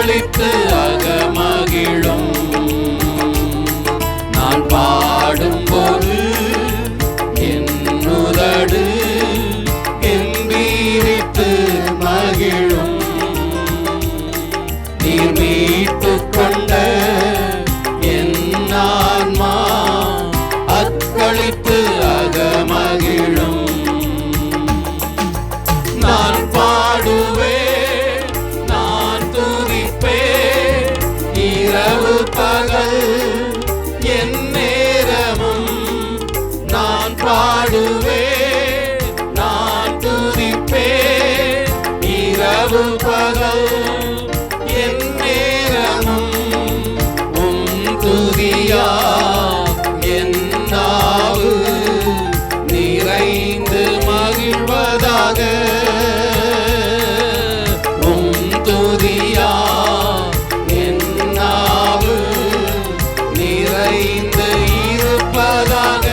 அக்களித்து அகமகிழும். நான் பாடும்போது என் உதடு கெம்பீரித்து மகிழும். நீர் மீட்டுக் கொண்ட என் ஆன்மா அக்களித்து அகமகிழும். நான் பாடுவேன், நான் துதிப்பேன், இரவு பகல் என் நேரமும். நான் பாடுவேன், நான் துதிப்பேன், இரவு பகல் என் நேரமும். துதியா என் நாவு நிறைந்து மகிழ்வதாக. துதியா என் நாவு நிறைந்து இருப்பதாக.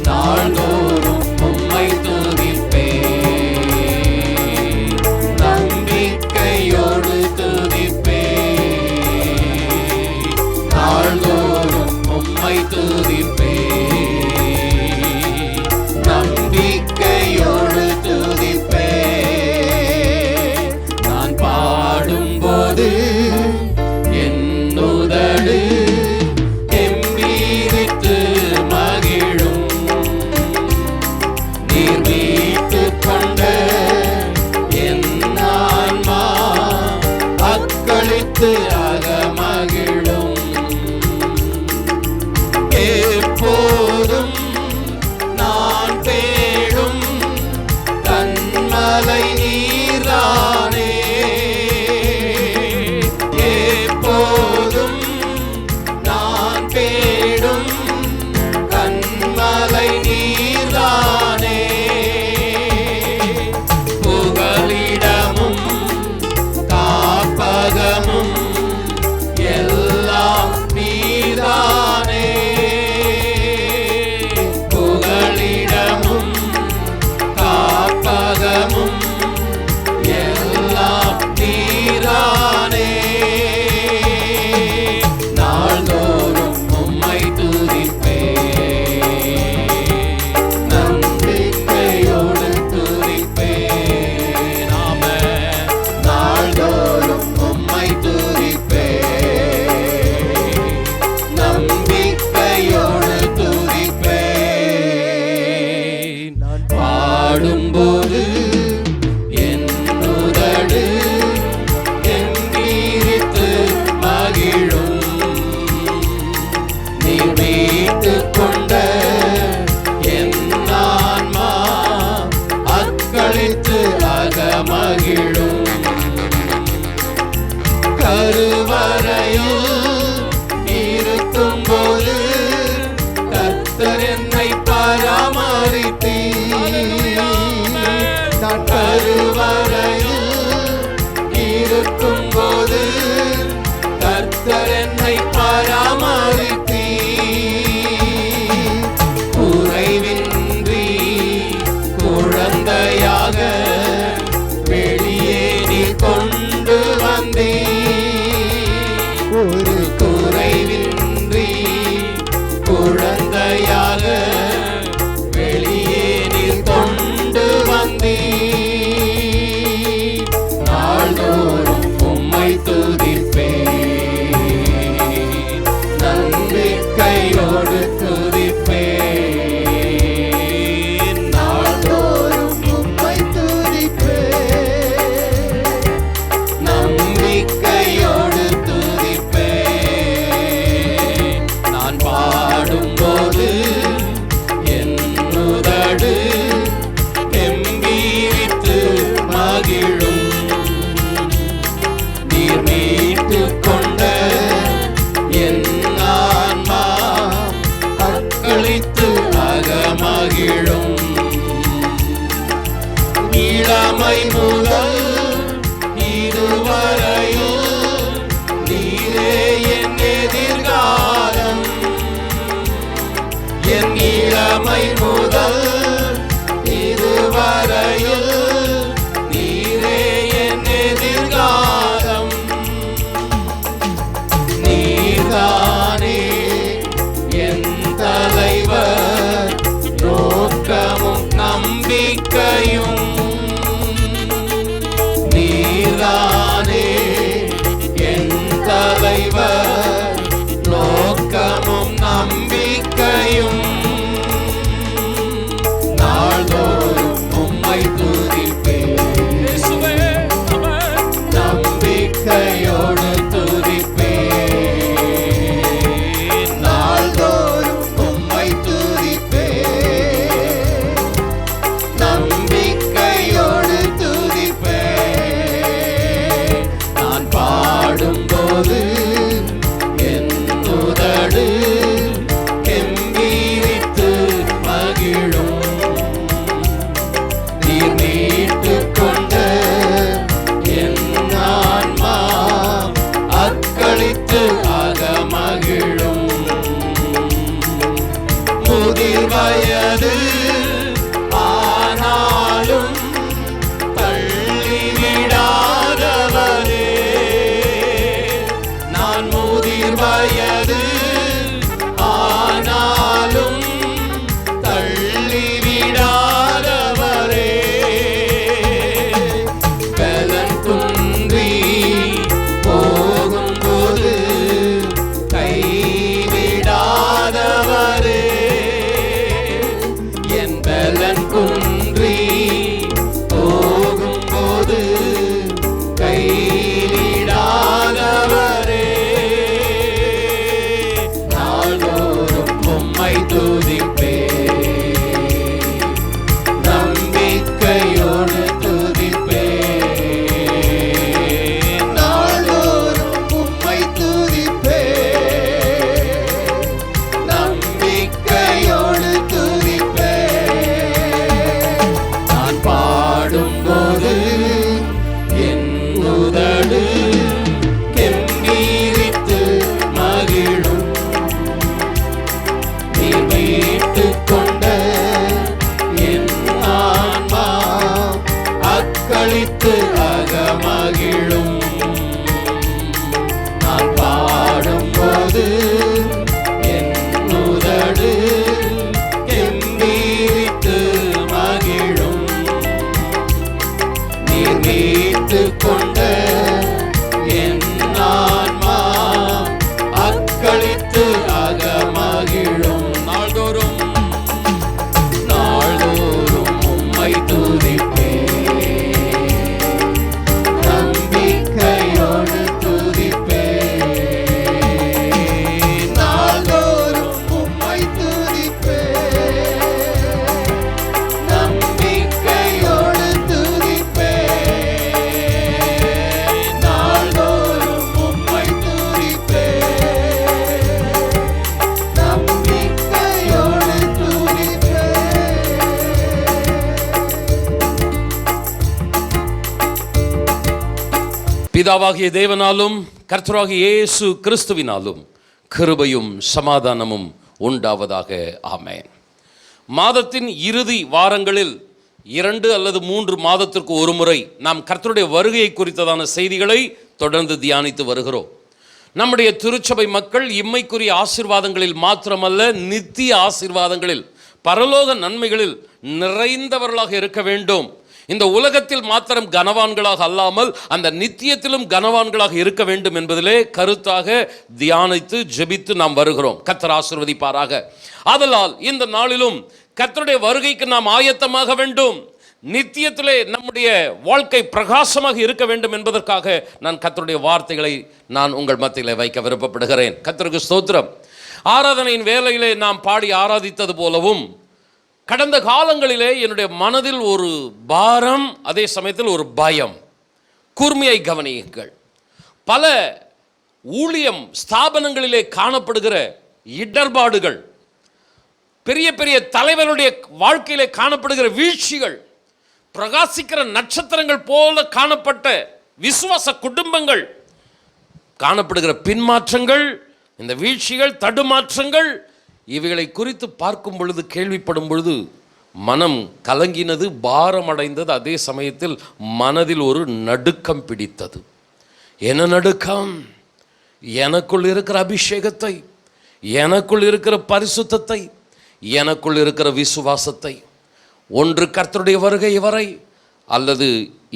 நாள்தோறும் உம்மை துதிப்பேன், நம்பிக்கையோடு துதிப்பேன். நாள்தோறும் உம்மை துதிப்பேன், நம்பிக்கையோடு துதிப்பேன். நான் பாடும்போது என் உதடு கெம்பீரித்து மகிழும். நீர் மீட்டுக் கொண்ட என் ஆன்மா அக்களித்து அகமகிழும். எப்போதும் நான் தேடும் கன்மலை நீர்தானே. எப்போதும் நான் தேடும் கன்மலை நீர்தானே. புகலிடமும் காப்பகமும் எல்லாம் நீர்தானே. புகலிடமும் காப்பகமும் எல்லாம் நீரானே. நாள்தோறும் உம்மை துதிப்பேன், நம்பிக்கையோடு துதிப்பேன். ஆமென். நாள்தோறும் உம்மை துதிப்பேன், நம்பிக்கையோடு துதிப்பேன். நான் பாடும்போது என் உதடு கெம்பீரித்து மகிழும். நீர் மீட்டுக் கொண்ட என் ஆன்மா அக்களித்து அகமகிழும். கருவறையில் இருக்கும்போது கர்த்தர் என்னை பராமரித்தீர். நான் கருவறையில் இருக்கும்போது கர்த்தர் என்னை பராமரித்தீர். குறைவின்றி குழந்தையாக வெளியே நீர் கொண்டு வந்தீர். ஒரு குறைவின்றி குழந்தையாக வெளியே நீர் கொண்டு வந்தீர். நாள்தோறும் உம்மை துதிப்பேன், நம்பிக்கையோடு துதிப்பேன். நாள்தோறும் உம்மை துதிப்பேன், நம்பிக்கையோடு துதிப்பேன். நான் பாடும்போது என் உதடு கெம்பீரித்து மகிழும். நீர் மீட்டுக் கொண்ட என் ஆன்மா அக்களித்து அகமகிழும். இளமை முதல் இதுவரையில் நீரே என் எதிர்காலம். என் இளமை முதல் இதுவரையில் நீரே என் எதிர்காலம். மீட்டு கொண்ட என் ஆன்மா அக்களித்து அகமகிழும். முதிர் வயது ஆனாலும் தள்ளிவிடாதவரே, நான் முதிர் வயது ஆனாலும் தள்ளிவிடாதவரே, பலன் குன்றி போகும்போது கைவிடாதவரே, என் பலன் குன்றி போகும்போது கைவிடாதவரே, நாள்தோறும் உம்மை துதிப்பேன், நம்பிக்கையோடு துதிப்பேன், நாள்தோறும் உம்மை துதிப்பேன், நம்பிக்கையோடு துதிப்பேன். நான் பாடும்போது என் உதடு கெம்பீரித்து மகிழும். நீ மீட்டுக் கொண்ட என் ஆன்மா அக்களித்து அகமகிழும். நான் பாடும்போது என் உதடு கெம்பீரித்து மகிழும். நீர் மீட்டுக் கொண்ட என் ஆன்மா அக்களித்து அகமகிழும். நாள்தோறும் உம்மை துதிப்பேன், நம்பிக்கையோடு துதிப்பேன், நாள்தோறும் உம்மை துதிப்பேன், நம்பிக்கையோடு துதிப்பேன், நாள்தோறும் உம்மை துதிப்பேன், நம்பிக்கையோடு துதிப்பேன். பிதாவாகிய தேவனாலும் கர்த்தராகிய இயேசு கிறிஸ்துவினாலும் கிருபையும் சமாதானமும் உண்டாவதாக. ஆமென். மாதத்தின் இறுதி வாரங்களில் 2 அல்லது 3 மாதத்திற்கு ஒரு முறை நாம் கர்த்தருடைய வருகையை குறித்ததான செய்திகளை தொடர்ந்து தியானித்து வருகிறோம். நம்முடைய திருச்சபை மக்கள் இம்மைக்குரிய ஆசீர்வாதங்களில் மாத்திரமல்ல, நித்திய ஆசீர்வாதங்களில், பரலோக நன்மைகளில் நிறைந்தவர்களாக இருக்க வேண்டும். இந்த உலகத்தில் மாத்திரம் கனவான்களாக அல்லாமல் அந்த நித்தியத்திலும் கனவான்களாக இருக்க வேண்டும் என்பதிலே கருத்தாக தியானித்து ஜெபித்து நாம் வருகிறோம். கர்த்தர் ஆசீர்வதிப்பாராக. ஆதலால் இந்த நாளிலும் கர்த்தருடைய வருகைக்கு நாம் ஆயத்தமாக வேண்டும். நித்தியத்திலே நம்முடைய வாழ்க்கை பிரகாசமாக இருக்க வேண்டும் என்பதற்காக நான் கர்த்தருடைய வார்த்தைகளை நான் உங்கள் மத்தியிலே வைக்க விருப்பப்படுகிறேன். கர்த்தருக்கு ஸ்தோத்திரம். ஆராதனையின் வேளையிலே நாம் பாடி ஆராதித்தது போலவும் கடந்த காலங்களிலே என்னுடைய மனதில் ஒரு பாரம், அதே சமயத்தில் ஒரு பயம். கூர்மையை கவனியுங்கள். பல ஊழியம் ஸ்தாபனங்களிலே காணப்படுகிற இடர்பாடுகள், பெரிய பெரிய தலைவருடைய வாழ்க்கையிலே காணப்படுகிற வீழ்ச்சிகள், பிரகாசிக்கிற நட்சத்திரங்கள் போல காணப்பட்ட விசுவாச குடும்பங்கள் காணப்படுகிற பின்மாற்றங்கள், இந்த வீழ்ச்சிகள், தடுமாற்றங்கள், இவைகளை குறித்து பார்க்கும் பொழுது, கேள்விப்படும் பொழுது மனம் கலங்கினது, பாரமடைந்தது. அதே சமயத்தில் மனதில் ஒரு நடுக்கம் பிடித்தது. என்ன நடுக்கம்? எனக்குள் இருக்கிற அபிஷேகத்தை, எனக்குள் இருக்கிற பரிசுத்தத்தை, எனக்குள் இருக்கிற விசுவாசத்தை, ஒன்று கர்த்தருடைய வருகை வரை அல்லது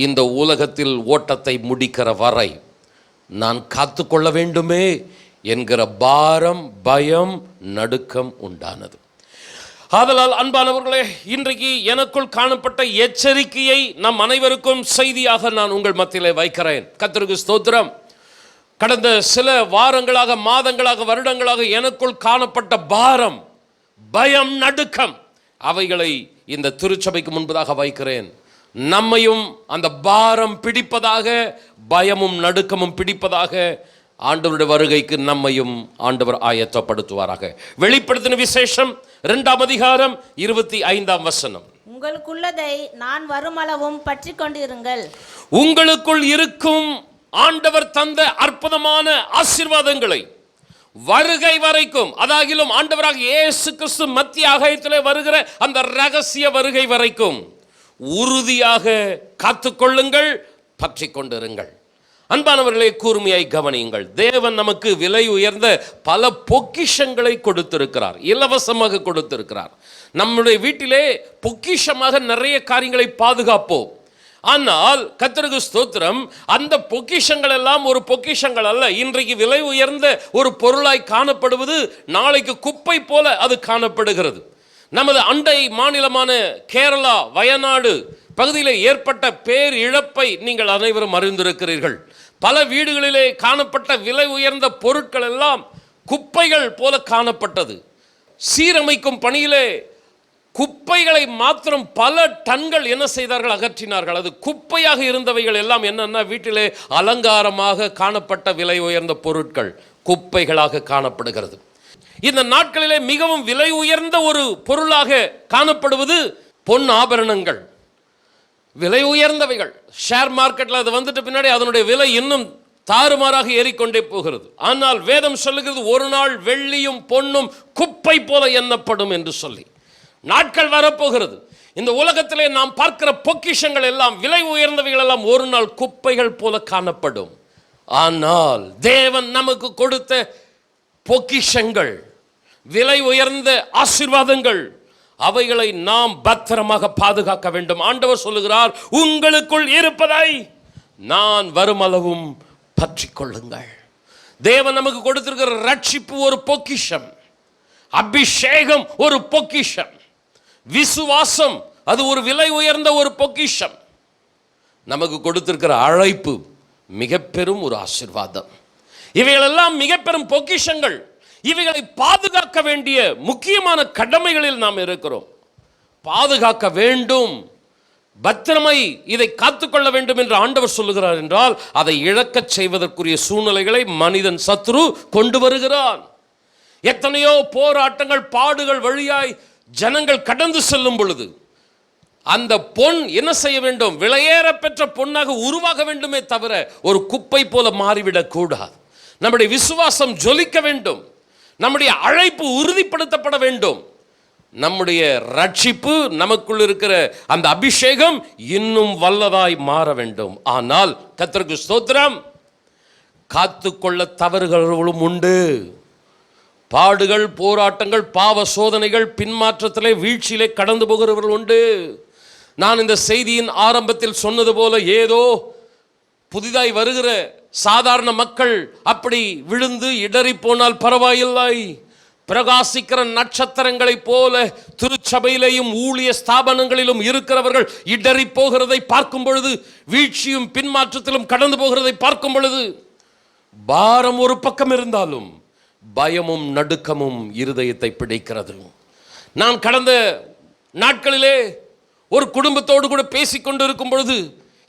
இந்த உலகத்தில் ஓட்டத்தை முடிக்கிற வரை நான் காத்து கொள்ள வேண்டுமே என்கிற பாரம், பயம், நடுக்கம் உண்டானது. ஆதலால் அன்பானவர்களே, இன்றைக்கு எனக்குள் காணப்பட்ட எச்சரிக்கையை நம் அனைவருக்கும் செய்தியாக நான் உங்கள் மத்தியிலே வைக்கிறேன். கர்த்தருக்கு ஸ்தோத்திரம். கடந்த சில வாரங்களாக, மாதங்களாக, வருடங்களாக எனக்குள் காணப்பட்ட பாரம், பயம், நடுக்கம், அவைகளை இந்த திருச்சபைக்கு முன்பதாக வைக்கிறேன். நம்மையும் அந்த பாரம் பிடிப்பதாக, பயமும் நடுக்கமும் பிடிப்பதாக ஆண்டவருடைய வருகைக்கு நம்மையும் ஆண்டவர் ஆயத்தப்படுத்துவாராக. வெளிப்படுத்தின விசேஷம் 2ஆம் அதிகாரம் 25ஆம் வசனம். உங்களுக்குள்ளதை நான் வருமளவும் பற்றி கொண்டிருங்கள். உங்களுக்குள் இருக்கும் ஆண்டவர் தந்த அற்புதமான ஆசீர்வாதங்களை வருகை வரைக்கும், அதாகிலும் ஆண்டவராக இயேசு கிறிஸ்து மத்திய ஆகாயத்திலே வருகிற அந்த ரகசிய வருகை வரைக்கும் உறுதியாக காத்துக்கொள்ளுங்கள், பற்றி கொண்டிருங்கள். அன்பானவர்களே, கூர்மையாய் கவனியுங்கள். தேவன் நமக்கு விலை உயர்ந்த பல பொக்கிஷங்களை கொடுத்திருக்கிறார், இலவசமாக கொடுத்திருக்கிறார். நம்முடைய வீட்டிலே பொக்கிஷமாக நிறைய காரியங்களை பாதுகாப்போம். ஆனால் கர்த்தருக்கு ஸ்தோத்திரம், அந்த பொக்கிஷங்கள் எல்லாம் ஒரு பொக்கிஷங்கள் அல்ல. இன்றைக்கு விலை உயர்ந்த ஒரு பொருளாய் காணப்படுவது நாளைக்கு குப்பை போல அது காணப்படுகிறது. நமது அண்டை மாநிலமான கேரளா, வயநாடு பகுதியில் ஏற்பட்ட பேர் இழப்பை நீங்கள் அனைவரும் அறிந்திருக்கிறீர்கள். பல வீடுகளிலே காணப்பட்ட விலை உயர்ந்த பொருட்கள் எல்லாம் குப்பைகள் போல காணப்பட்டது. சீரமைக்கும் பணியிலே குப்பைகளை மாத்திரம் பல டன்கள் என்ன செய்தார்கள், அகற்றினார்கள். அது குப்பையாக இருந்தவைகள் எல்லாம் என்னன்னா, வீட்டிலே அலங்காரமாக காணப்பட்ட விலை உயர்ந்த பொருட்கள் குப்பைகளாக காணப்படுகிறது. இந்த நாட்களிலே மிகவும் விலை உயர்ந்த ஒரு பொருளாக காணப்படுவது பொன் ஆபரணங்கள், விலை உயர்ந்தவைகள். ஷேர் மார்க்கெட்டில் அது வந்துட்டு பின்னாடி அதனுடைய விலை இன்னும் தாறுமாறாக ஏறிக்கொண்டே போகிறது. ஆனால் வேதம் சொல்லுகிறது, ஒரு நாள் வெள்ளியும் பொன்னும் குப்பை போல எண்ணப்படும் என்று சொல்லி. நாட்கள் வரப்போகிறது, இந்த உலகத்திலே நாம் பார்க்கிற பொக்கிஷங்கள் எல்லாம், விலை உயர்ந்தவைகள் எல்லாம் ஒரு நாள் குப்பைகள் போல காணப்படும். ஆனால் தேவன் நமக்கு கொடுத்த பொக்கிஷங்கள், விலை உயர்ந்த ஆசீர்வாதங்கள், அவைகளை நாம் பத்திரமாக பாதுகாக்க வேண்டும். ஆண்டவர் சொல்லுகிறார், உங்களுக்குள் இருப்பதை நான் வருமளவும் பற்றி கொள்ளுங்கள். தேவன் நமக்கு கொடுத்திருக்கிற ரட்சிப்பு ஒரு பொக்கிஷம், அபிஷேகம் ஒரு பொக்கிஷம், விசுவாசம் அது ஒரு விலை உயர்ந்த ஒரு பொக்கிஷம். நமக்கு கொடுத்திருக்கிற அழைப்பு மிக பெரும் ஒரு ஆசீர்வாதம். இவைகளெல்லாம் மிக பெரும் பொக்கிஷங்கள். இவைகளை பாதுகாக்க வேண்டிய முக்கியமான கடமைகளில் நாம் இருக்கிறோம். பாதுகாக்க வேண்டும், பத்திரமை இதை காத்துக்கொள்ள வேண்டும் என்று ஆண்டவர் சொல்லுகிறார் என்றால், அதை இழக்கச் செய்வதற்குரிய சூழ்நிலைகளை மனிதன் சத்ரு கொண்டு வருகிறான். எத்தனையோ போராட்டங்கள், பாடுகள் வழியாய் ஜனங்கள் கடந்து செல்லும் பொழுது அந்த பொன் என்ன செய்ய வேண்டும், விலையேற பெற்ற பொன்னாக உருவாக வேண்டுமே தவிர ஒரு குப்பை போல மாறிவிடக் கூடாது. நம்முடைய விசுவாசம் ஜொலிக்க வேண்டும், நம்முடைய அழைப்பு உறுதிப்படுத்தப்பட வேண்டும், நம்முடைய ரட்சிப்பு, நமக்குள் இருக்கிற அந்த அபிஷேகம் இன்னும் வல்லதாய் மாற வேண்டும். ஆனால் கர்த்தருக்கு ஸ்தோத்திரம், காத்துக்கொள்ள தவறுகளும் உண்டு. பாடுகள், போராட்டங்கள், பாவ சோதனைகள், பின்மாற்றத்திலே வீழ்ச்சியிலே கடந்து போகிறவர்கள் உண்டு. நான் இந்த செய்தியின் ஆரம்பத்தில் சொன்னது போல, ஏதோ புதிதாய் வருகிற சாதாரண மக்கள் அப்படி விழுந்து இடறி போனால் பரவாயில்லை, பிரகாசிக்கிற நட்சத்திரங்களைப் போல திருச்சபையிலேயும் ஊழிய ஸ்தாபனங்களிலும் இருக்கிறவர்கள் இடறி போகிறதை பார்க்கும் பொழுது, வீழ்ச்சியும் பின்மாற்றத்திலும் கடந்து போகிறதை பார்க்கும் பொழுது, பாரம் ஒரு பக்கம் இருந்தாலும் பயமும் நடுக்கமும் இருதயத்தை பிடிக்கிறது. நான் கடந்த நாட்களிலே ஒரு குடும்பத்தோடு கூட பேசிக்கொண்டிருக்கும் பொழுது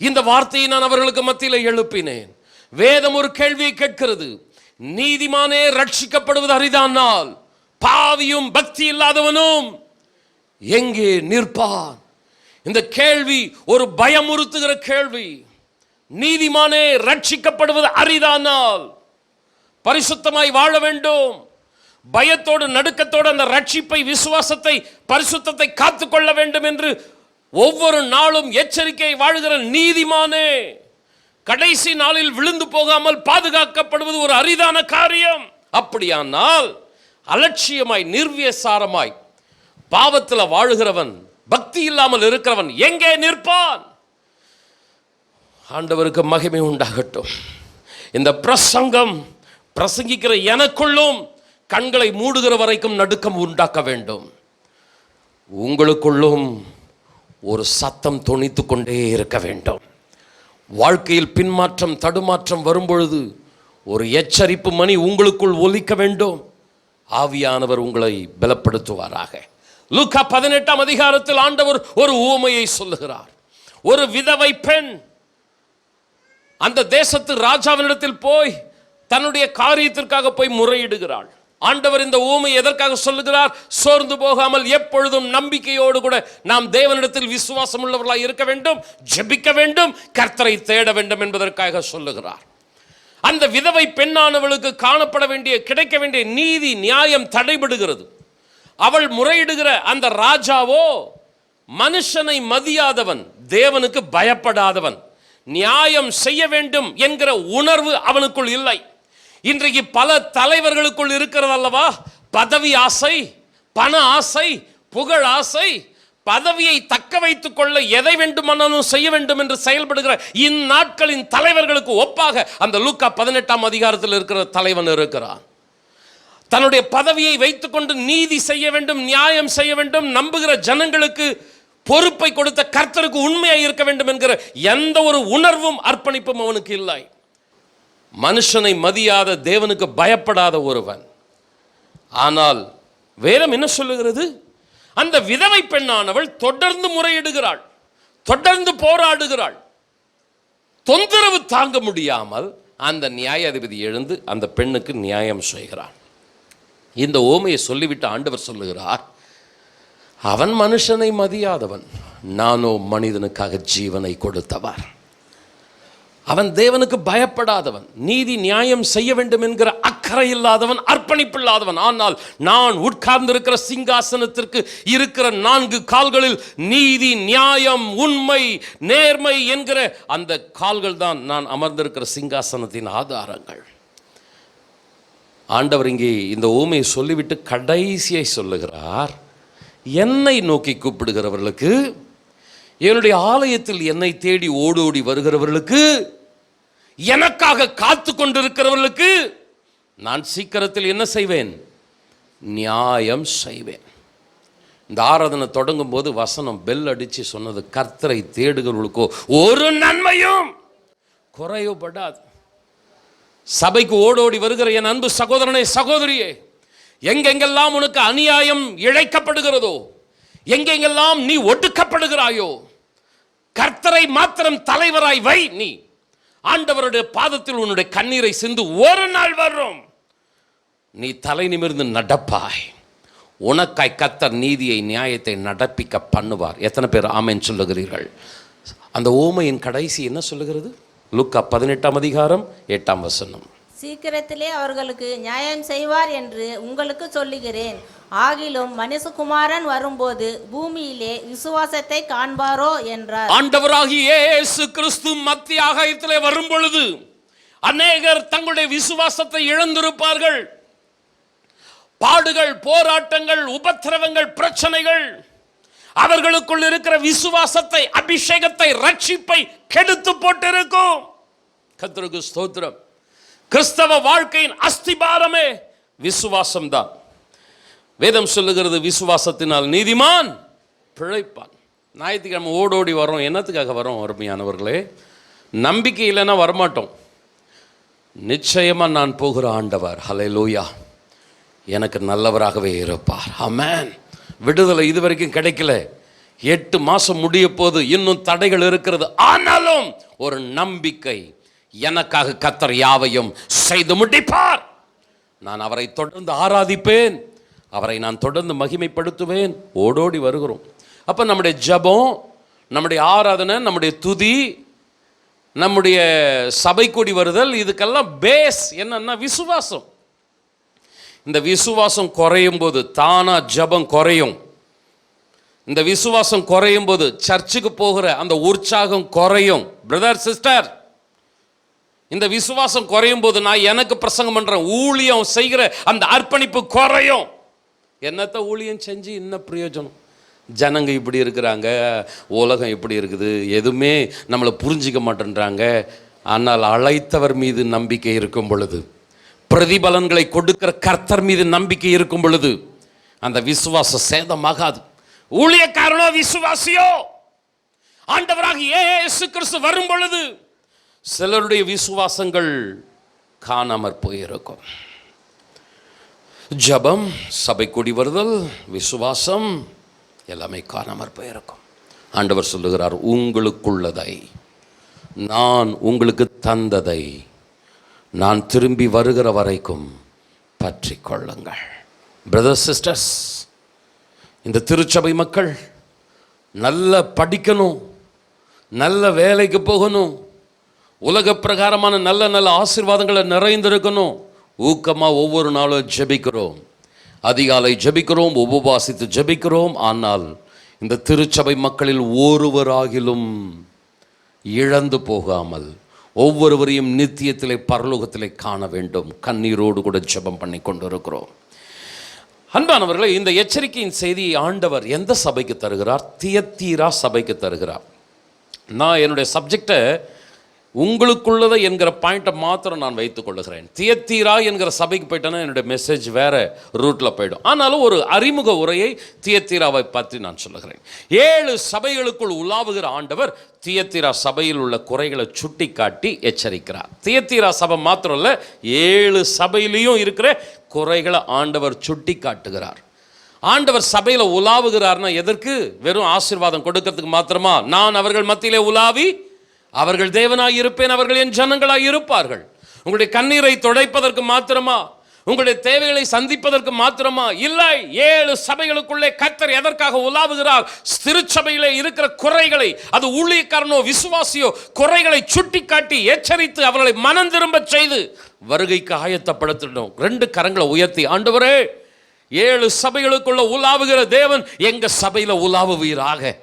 இந்த வார்த்தையை நான் அவர்களுக்கு மத்தியில் எழுப்பினேன். வேதம் ஒரு கேள்வியை கேட்கிறது, நீதிமானே ரட்சிக்கப்படுவது அரிதானால் பாவியும் பக்தி இல்லாதவனும் எங்கே நிற்பான்? இந்த கேள்வி ஒரு பயமுறுத்துகிற கேள்வி. நீதிமானே ரட்சிக்கப்படுவது அரிதானால், பரிசுத்தமாய் வாழ வேண்டும், பயத்தோடு நடுக்கத்தோடு அந்த ரட்சிப்பை, விசுவாசத்தை, பரிசுத்தத்தை காத்துக்கொள்ள வேண்டும் என்று ஒவ்வொரு நாளும் எச்சரிக்கை வாழ்கிற நீதிமானே கடைசி நாளில் விழுந்து போகாமல் பாதுகாக்கப்படுவது ஒரு அரிதான காரியம். அப்படியானால் அலட்சியமாய், நிர்விசாரமாய் பாவத்தில் வாழுகிறவன், பக்தி இல்லாமல் இருக்கிறவன் எங்கே நிற்பான்? ஆண்டவருக்கு மகிமை உண்டாகட்டும். இந்த பிரசங்கம் பிரசங்கிக்கிற எனக்குள்ளும் கண்களை மூடுகிற வரைக்கும் நடுக்கம் உண்டாக்க வேண்டும். உங்களுக்குள்ளும் ஒரு சத்தம் தொனித்து கொண்டே இருக்க வேண்டும். வாழ்க்கையில் பின்மாற்றம், தடுமாற்றம் வரும்பொழுது ஒரு எச்சரிப்பு மணி உங்களுக்குள் ஒலிக்க வேண்டும். ஆவியானவர் உங்களை பலப்படுத்துவாராக. லூக்கா 18ஆம் அதிகாரத்தில் ஆண்டவர் ஒரு உவமையை சொல்லுகிறார். ஒரு விதவை பெண் அந்த தேசத்து ராஜாவினிடத்தில் போய் தன்னுடைய காரியத்திற்காக போய் முறையிடுகிறாள். ஆண்டவர் இந்த ஊமை எதற்காக சொல்லுகிறார்? சோர்ந்து போகாமல் எப்பொழுதும் நம்பிக்கையோடு கூட நாம் தேவனிடத்தில் விசுவாசம் உள்ளவர்களாக இருக்க வேண்டும், ஜெபிக்க வேண்டும், கர்த்தரை தேட வேண்டும் என்பதற்காக சொல்லுகிறார். அந்த விதவை பெண்ணானவளுக்கு காணப்பட வேண்டிய, கிடைக்க வேண்டிய நீதி நியாயம் தடைபடுகிறது. அவள் முறையிடுகிற அந்த ராஜாவோ மனுஷனை மதியாதவன், தேவனுக்கு பயப்படாதவன். நியாயம் செய்ய வேண்டும் என்கிற உணர்வு அவனுக்குள் இல்லை. இன்றைக்கு பல தலைவர்களுக்குள் இருக்கிறது அல்லவா, பதவி ஆசை, பண ஆசை, புகழ் ஆசை. பதவியை தக்க வைத்துக் கொள்ள எதை வேண்டுமானாலும் செய்ய வேண்டும் என்று செயல்படுகிற இந்நாட்களின் தலைவர்களுக்கு ஒப்பாக அந்த லூக்கா 18ஆம் அதிகாரத்தில் இருக்கிற தலைவன் இருக்கிறான். தன்னுடைய பதவியை வைத்துக்கொண்டு நீதி செய்ய வேண்டும், நியாயம் செய்ய வேண்டும், நம்புகிற ஜனங்களுக்கு பொறுப்பை கொடுத்த கர்த்தருக்கு உண்மையாக இருக்க வேண்டும் என்கிற எந்த ஒரு உணர்வும் அர்ப்பணிப்பும் அவனுக்கு இல்லை. மனுஷனை மதியாத, தேவனுக்கு பயப்படாத ஒருவன். ஆனால் வேதம் என்ன சொல்லுகிறது? அந்த விதவை பெண்ணானவள் தொடர்ந்து முறையிடுகிறாள், தொடர்ந்து போராடுகிறாள். தொந்தரவு தாங்க முடியாமல் அந்த நியாயாதிபதி எழுந்து அந்த பெண்ணுக்கு நியாயம் செய்கிறான். இந்த ஓமையை சொல்லிவிட்டு ஆண்டவர் சொல்லுகிறார், அவன் மனுஷனை மதியாதவன், நானோ மனிதனுக்காக ஜீவனை கொடுத்தவர். அவன் தேவனுக்கு பயப்படாதவன், நீதி நியாயம் செய்ய வேண்டும் என்கிற அக்கறை இல்லாதவன், அர்ப்பணிப்பில்லாதவன். ஆனால் நான் உட்கார்ந்திருக்கிற சிங்காசனத்திற்கு இருக்கிற 4 கால்களில் நீதி, நியாயம், உண்மை, நேர்மை என்கிற அந்த கால்கள் தான் நான் அமர்ந்திருக்கிற சிங்காசனத்தின் ஆதாரங்கள். ஆண்டவர் இங்கே இந்த ஊமையை சொல்லிவிட்டு கடைசியை சொல்லுகிறார், என்னை நோக்கி கூப்பிடுகிறவர்களுக்கு, என்னுடைய ஆலயத்தில் என்னை தேடி ஓடோடி வருகிறவர்களுக்கு, எனக்காக காத்து கொண்டிருக்கிறவர்களுக்கு நான் சீக்கிரத்தில் என்ன செய்வேன்? நியாயம் செய்வேன். இந்த ஆராதனை தொடங்கும் போது வசனம் பெல் அடிச்சு சொன்னது, கர்த்தரை தேடுகிறவர்களுக்கோ ஒரு நன்மையும் குறைவுபடாது. சபைக்கு ஓடோடி வருகிற என் அன்பு சகோதரனே, சகோதரியே, எங்கெங்கெல்லாம் உனக்கு அநியாயம் இழைக்கப்படுகிறதோ, எங்கெங்கெல்லாம் நீ ஒடுக்கப்படுகிறாயோ, கர்த்தரை மாத்திரம் தலைவராய் வை. நீ ஆண்டவருடைய பாதத்தில் உன்னுடைய கண்ணீரை சிந்து, ஒரு நாள் வரும் நீ தலை நிமிர்ந்து நடப்பாய். உனக்காய் கர்த்தர் நீதியை, நியாயத்தை நடப்பிக்க பண்ணுவார். எத்தனை பேர் ஆமென் சொல்லுகிறீர்கள்? அந்த ஓமையின் கடைசி என்ன சொல்லுகிறது? லூக்கா 18ஆம் அதிகாரம் 8ஆம் வசனம். சீக்கிரத்திலே அவர்களுக்கு நியாயம் செய்வார் என்று உங்களுக்கு சொல்லுகிறேன். ஆகிலும் மனுஷகுமாரன் வரும்போது பூமியிலே விசுவாசத்தை காண்பாரோ என்றார். ஆண்டவராகிய இயேசு கிறிஸ்து மத்திய ஆகாயத்திலே வரும் பொழுது அநேகர் தங்களுடைய விசுவாசத்தை இழந்திருப்பார்கள். பாடுகள், போராட்டங்கள், உபத்திரவங்கள், பிரச்சனைகள் அவர்களுக்குள் இருக்கிற விசுவாசத்தை, அபிஷேகத்தை, ரட்சிப்பை கெடுத்து போட்டிருக்கும். கர்த்தருக்கு ஸ்தோத்திரம். கிறிஸ்தவ வாழ்க்கையின் அஸ்திபாரமே விசுவாசம் தான். வேதம் சொல்லுகிறது, விசுவாசத்தினால் நீதிமான் பிழைப்பான். ஞாயிற்றுக்கிழமை ஓடோடி வரோம். என்னத்துக்காக வரோம் அருமையானவர்களே? நம்பிக்கை இல்லைன்னா வரமாட்டோம். நிச்சயமா நான் போகிற ஆண்டவர், ஹல்லேலூயா, எனக்கு நல்லவராகவே இருப்பார். ஆமென். விடுதலை இதுவரைக்கும் கிடைக்கல. 8 மாசம் முடிய போது, இன்னும் தடைகள் இருக்கிறது. ஆனாலும் ஒரு நம்பிக்கை, எனக்காக கர்த்தர் யாவையும் செய்து முடிப்பார். நான் அவரை தொடர்ந்து ஆராதிப்பேன், அவரை நான் தொடர்ந்து மகிமைப்படுத்துவேன். ஓடோடி வருகிறோம். அப்போ நம்முடைய ஜெபம், நம்முடைய ஆராதனை, நம்முடைய துதி, நம்முடைய சபை கூடி வருதல், இதுக்கெல்லாம் பேஸ் என்னன்னா விசுவாசம். இந்த விசுவாசம் குறையும் போது தானா ஜெபம் குறையும். இந்த விசுவாசம் குறையும் போது சர்ச்சுக்கு போகிற அந்த உற்சாகம் குறையும். பிரதர், சிஸ்டர், இந்த விசுவாசம் குறையும் போது நான் எனக்கு பிரசங்கம் பண்றேன், ஊழியம் செய்கிற அந்த அர்ப்பணிப்பு குறையும். என்னத்த ஊழியம் செஞ்சு என்ன பிரயோஜனம்? ஜனங்க இப்படி இருக்கிறாங்க, உலகம் இப்படி இருக்குது, எதுவுமே நம்மளை புரிஞ்சிக்க மாட்டேன்றாங்க. ஆனால் அழைத்தவர் மீது நம்பிக்கை இருக்கும் பொழுது, பிரதிபலன்களை கொடுக்கிற கர்த்தர் மீது நம்பிக்கை இருக்கும் பொழுது அந்த விசுவாசம் சேதமாகாது. ஊழியக்காரனோ விசுவாசியோ, ஆண்டவராக இயேசு கிறிஸ்து வரும் பொழுது சிலருடைய விசுவாசங்கள் காணாமற் போயிருக்கும். ஜபம், சபை கூடி வருதல், விசுவாசம் எல்லாமே காணாமற் போயிருக்கும். ஆண்டவர் சொல்லுகிறார், உங்களுக்குள்ளதை, நான் உங்களுக்கு தந்ததை நான் திரும்பி வருகிற வரைக்கும் பற்றி கொள்ளுங்கள். பிரதர்ஸ் சிஸ்டர்ஸ், இந்த திருச்சபை மக்கள் நல்ல படிக்கணும், நல்ல வேலைக்கு போகணும், உலக பிரகாரமான நல்ல நல்ல ஆசீர்வாதங்களை நிறைந்திருக்கணும். ஊக்கமாக ஒவ்வொரு நாளும் ஜெபிக்கிறோம், அதிகாலை ஜெபிக்கிறோம், உபவாசித்து ஜெபிக்கிறோம். ஆனால் இந்த திருச்சபை மக்களில் ஒருவராகிலும் இழந்து போகாமல் ஒவ்வொருவரையும் நித்தியத்திலே பரலோகத்திலே காண வேண்டும். கண்ணீரோடு கூட ஜெபம் பண்ணி கொண்டு இருக்கிறோம். அன்பானவர்களே, இந்த எச்சரிக்கையின் செய்தியை ஆண்டவர் எந்த சபைக்கு தருகிறார்? தியத்தீரா சபைக்கு தருகிறார். நான் என்னுடைய சப்ஜெக்டை உங்களுக்குள்ளதை என்கிற பாயிண்ட்டை மாத்திரம் நான் வைத்துக் கொள்ளுகிறேன். தியத்தீரா என்கிற சபைக்கு போயிட்டேன்னா என்னுடைய மெசேஜ் வேற ரூட்டில் போயிடும். ஆனாலும் ஒரு அறிமுக உரையை தியத்தீராவை பற்றி நான் சொல்லுகிறேன். 7 சபைகளுக்குள் உலாவுகிற ஆண்டவர் தியத்தீரா சபையில் உள்ள குறைகளை சுட்டி காட்டி எச்சரிக்கிறார். தியத்தீரா சபை மாத்திரம் இல்லை, 7 சபையிலையும் இருக்கிற குறைகளை ஆண்டவர் சுட்டி காட்டுகிறார். ஆண்டவர் சபையில் உலாவுகிறார்னா எதற்கு? வெறும் ஆசீர்வாதம் கொடுக்கறதுக்கு மாத்திரமா? நான் அவர்கள் மத்தியிலே உலாவி அவர்கள் தேவனாய் இருப்பேன், அவர்கள் என் ஜனங்களாய் இருப்பார்கள். உங்களுடைய கண்ணீரை துடைப்பதற்கு மாத்திரமா? உங்களுடைய தேவைகளை சந்திப்பதற்கு மாத்திரமா? இல்லை. 7 சபைகளுக்குள்ளே கர்த்தர் எதற்காக உலாவுகிறார்? திருச்சபையிலே இருக்கிற குறைகளை, அது ஊழியக்காரனோ விசுவாசியோ, குறைகளை சுட்டி காட்டி எச்சரித்து அவர்களை மனம் திரும்ப செய்து வருகைக்கு ஆயத்தப்படுத்தணும். 2 கரங்களை உயர்த்தி, ஆண்டவரே, 7 சபைகளுக்குள்ள உலாவுகிற தேவன் எங்க சபையில உலாவுவீராக.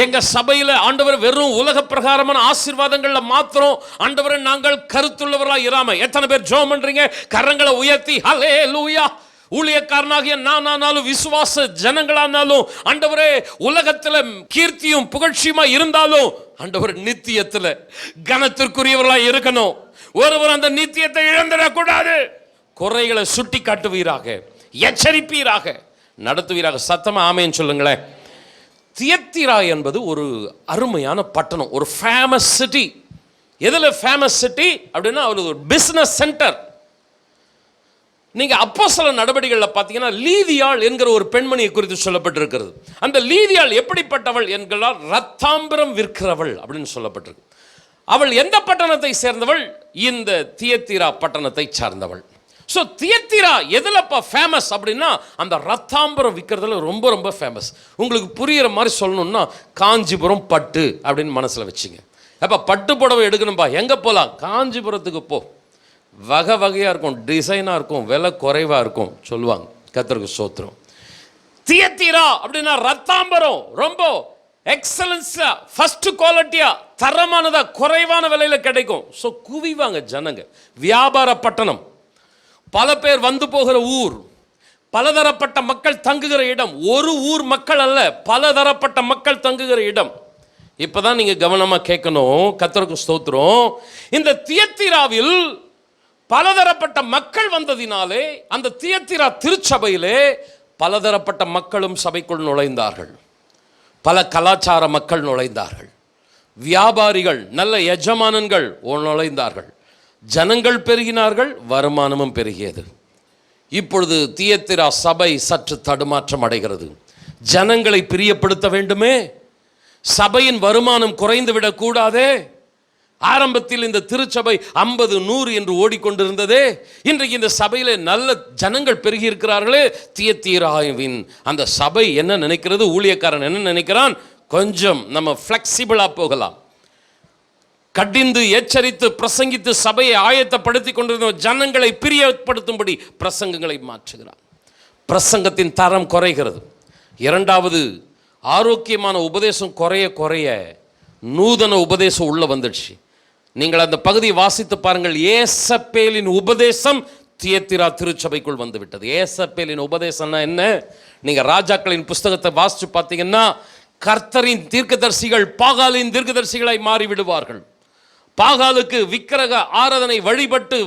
எங்க சபையில ஆண்டவர் வெறும் உலக பிரகாரமான ஆசீர்வாதங்கள்ல மாத்திரம் ஆண்டவரை நாங்கள் கருத்துள்ளவர்களா இராம. எத்தனை பேர் ஜெபம் பண்றீங்க? கரங்களை உயர்த்தி ஹல்லேலூயா. ஊழியக்காரனாகிய நானானாலும் விசுவாச ஜனங்களானாலும் ஆண்டவரே, உலகத்துல கீர்த்தியும் புகழ்ச்சியுமா இருந்தாலும் ஆண்டவர் நித்தியத்துல கனத்திற்குரியவர்களா இருக்கணும். ஒருவர் அந்த நித்தியத்தை இழந்துடக்கூடாது. குறைகளை சுட்டி காட்டுவீராக, எச்சரிப்பீராக, நடத்துவீராக. சத்தமா ஆமேன்னு சொல்லுங்களேன். தியத்தீரா என்பது ஒரு அருமையான பட்டணம், ஒரு ஃபேமஸ் சிட்டி. எதில் ஃபேமஸ் சிட்டி அப்படின்னா ஒரு பிஸ்னஸ் சென்டர். நீங்கள் அப்போஸ்தலர் நடவடிக்கைகளில் பார்த்தீங்கன்னா லீதியாள் என்கிற ஒரு பெண்மணியை குறித்து சொல்லப்பட்டிருக்கிறது. அந்த லீதியாள் எப்படிப்பட்டவள் என்கிறால் ரத்தாம்பரம் விற்கிறவள் அப்படின்னு சொல்லப்பட்டிருக்கு. அவள் எந்த பட்டணத்தை சேர்ந்தவள்? இந்த தியத்தீரா பட்டணத்தை சார்ந்தவள். ஸோ தியத்தீரா எதுலப்பா ஃபேமஸ் அப்படின்னா அந்த ரத்தாம்பரம் விற்கிறதுல ரொம்ப ரொம்ப ஃபேமஸ். உங்களுக்கு புரிகிற மாதிரி சொல்லணும்னா காஞ்சிபுரம் பட்டு அப்படின்னு மனசில் வச்சுங்க. அப்போ பட்டு புடவை எடுக்கணும்பா, எங்கே போகலாம்? காஞ்சிபுரத்துக்கு போ. வகை வகையாக இருக்கும், டிசைனாக இருக்கும், விலை குறைவாக இருக்கும் சொல்லுவாங்க. கர்த்தருக்கு ஸ்தோத்திரம். தியத்தீரா அப்படின்னா ரத்தாம்பரம் ரொம்ப எக்ஸலன்ஸா, ஃபர்ஸ்ட் குவாலிட்டியா, தரமானதா, குறைவான விலையில கிடைக்கும். ஸோ குவிவாங்க ஜனங்க. வியாபார பட்டணம், பல பேர் வந்து போகிற ஊர், பலதரப்பட்ட மக்கள் தங்குகிற இடம். ஒரு ஊர் மக்கள் அல்ல, பலதரப்பட்ட மக்கள் தங்குகிற இடம். இப்பதான் நீங்க கவனமா கேட்கணும். கர்த்தருக்கு ஸ்தோத்திரம். இந்த தியத்தீராவில் பலதரப்பட்ட மக்கள் வந்ததினாலே அந்த தியத்தீரா திருச்சபையிலே பலதரப்பட்ட மக்களும் சபைக்குள் நுழைந்தார்கள். பல கலாச்சார மக்கள் நுழைந்தார்கள். வியாபாரிகள், நல்ல எஜமானன்கள் நுழைந்தார்கள். ஜனங்கள் பெருகினார்கள், வருமானமும் பெருகியது. இப்பொழுது தியத்தீரா சபை சற்று தடுமாற்றம் அடைகிறது. ஜனங்களை பிரியப்படுத்த வேண்டுமே, சபையின் வருமானம் குறைந்து விடக்கூடாதே. ஆரம்பத்தில் இந்த திருச்சபை 50, 100 என்று ஓடிக்கொண்டிருந்ததே. இன்றைக்கு இந்த சபையில நல்ல ஜனங்கள் பெருகி இருக்கிறார்களே. தியத்தீராவின் அந்த சபை என்ன நினைக்கிறது? ஊழியக்காரன் என்ன நினைக்கிறான்? கொஞ்சம் நம்ம ஃப்ளெக்சிபிளா போகலாம். கடிந்து எச்சரித்து பிரசங்கித்து சபையை ஆயத்தப்படுத்தி கொண்டிருந்த ஜனங்களை பிரியப்படுத்தும்படி பிரசங்கங்களை மாற்றுகிறார். பிரசங்கத்தின் தரம் குறைகிறது. 2வது, ஆரோக்கியமான உபதேசம் குறைய குறைய நூதன உபதேசம் உள்ள வந்துடுச்சு. நீங்கள் அந்த பகுதியை வாசித்து பாருங்கள். ஏசப்பேலின் உபதேசம் தியத்தீரா திருச்சபைக்குள் வந்து விட்டது. ஏசப்பேலின் உபதேசம்னா என்ன? நீங்க ராஜாக்களின் புஸ்தகத்தை வாசிச்சு பார்த்தீங்கன்னா கர்த்தரின் தீர்க்கதரிசிகள் பாகாலின் தீர்க்கதரிசிகளாய் மாறி விடுவார்கள். பாகாலுக்கு விக்கிரக ஆராதனை வழிபட்டு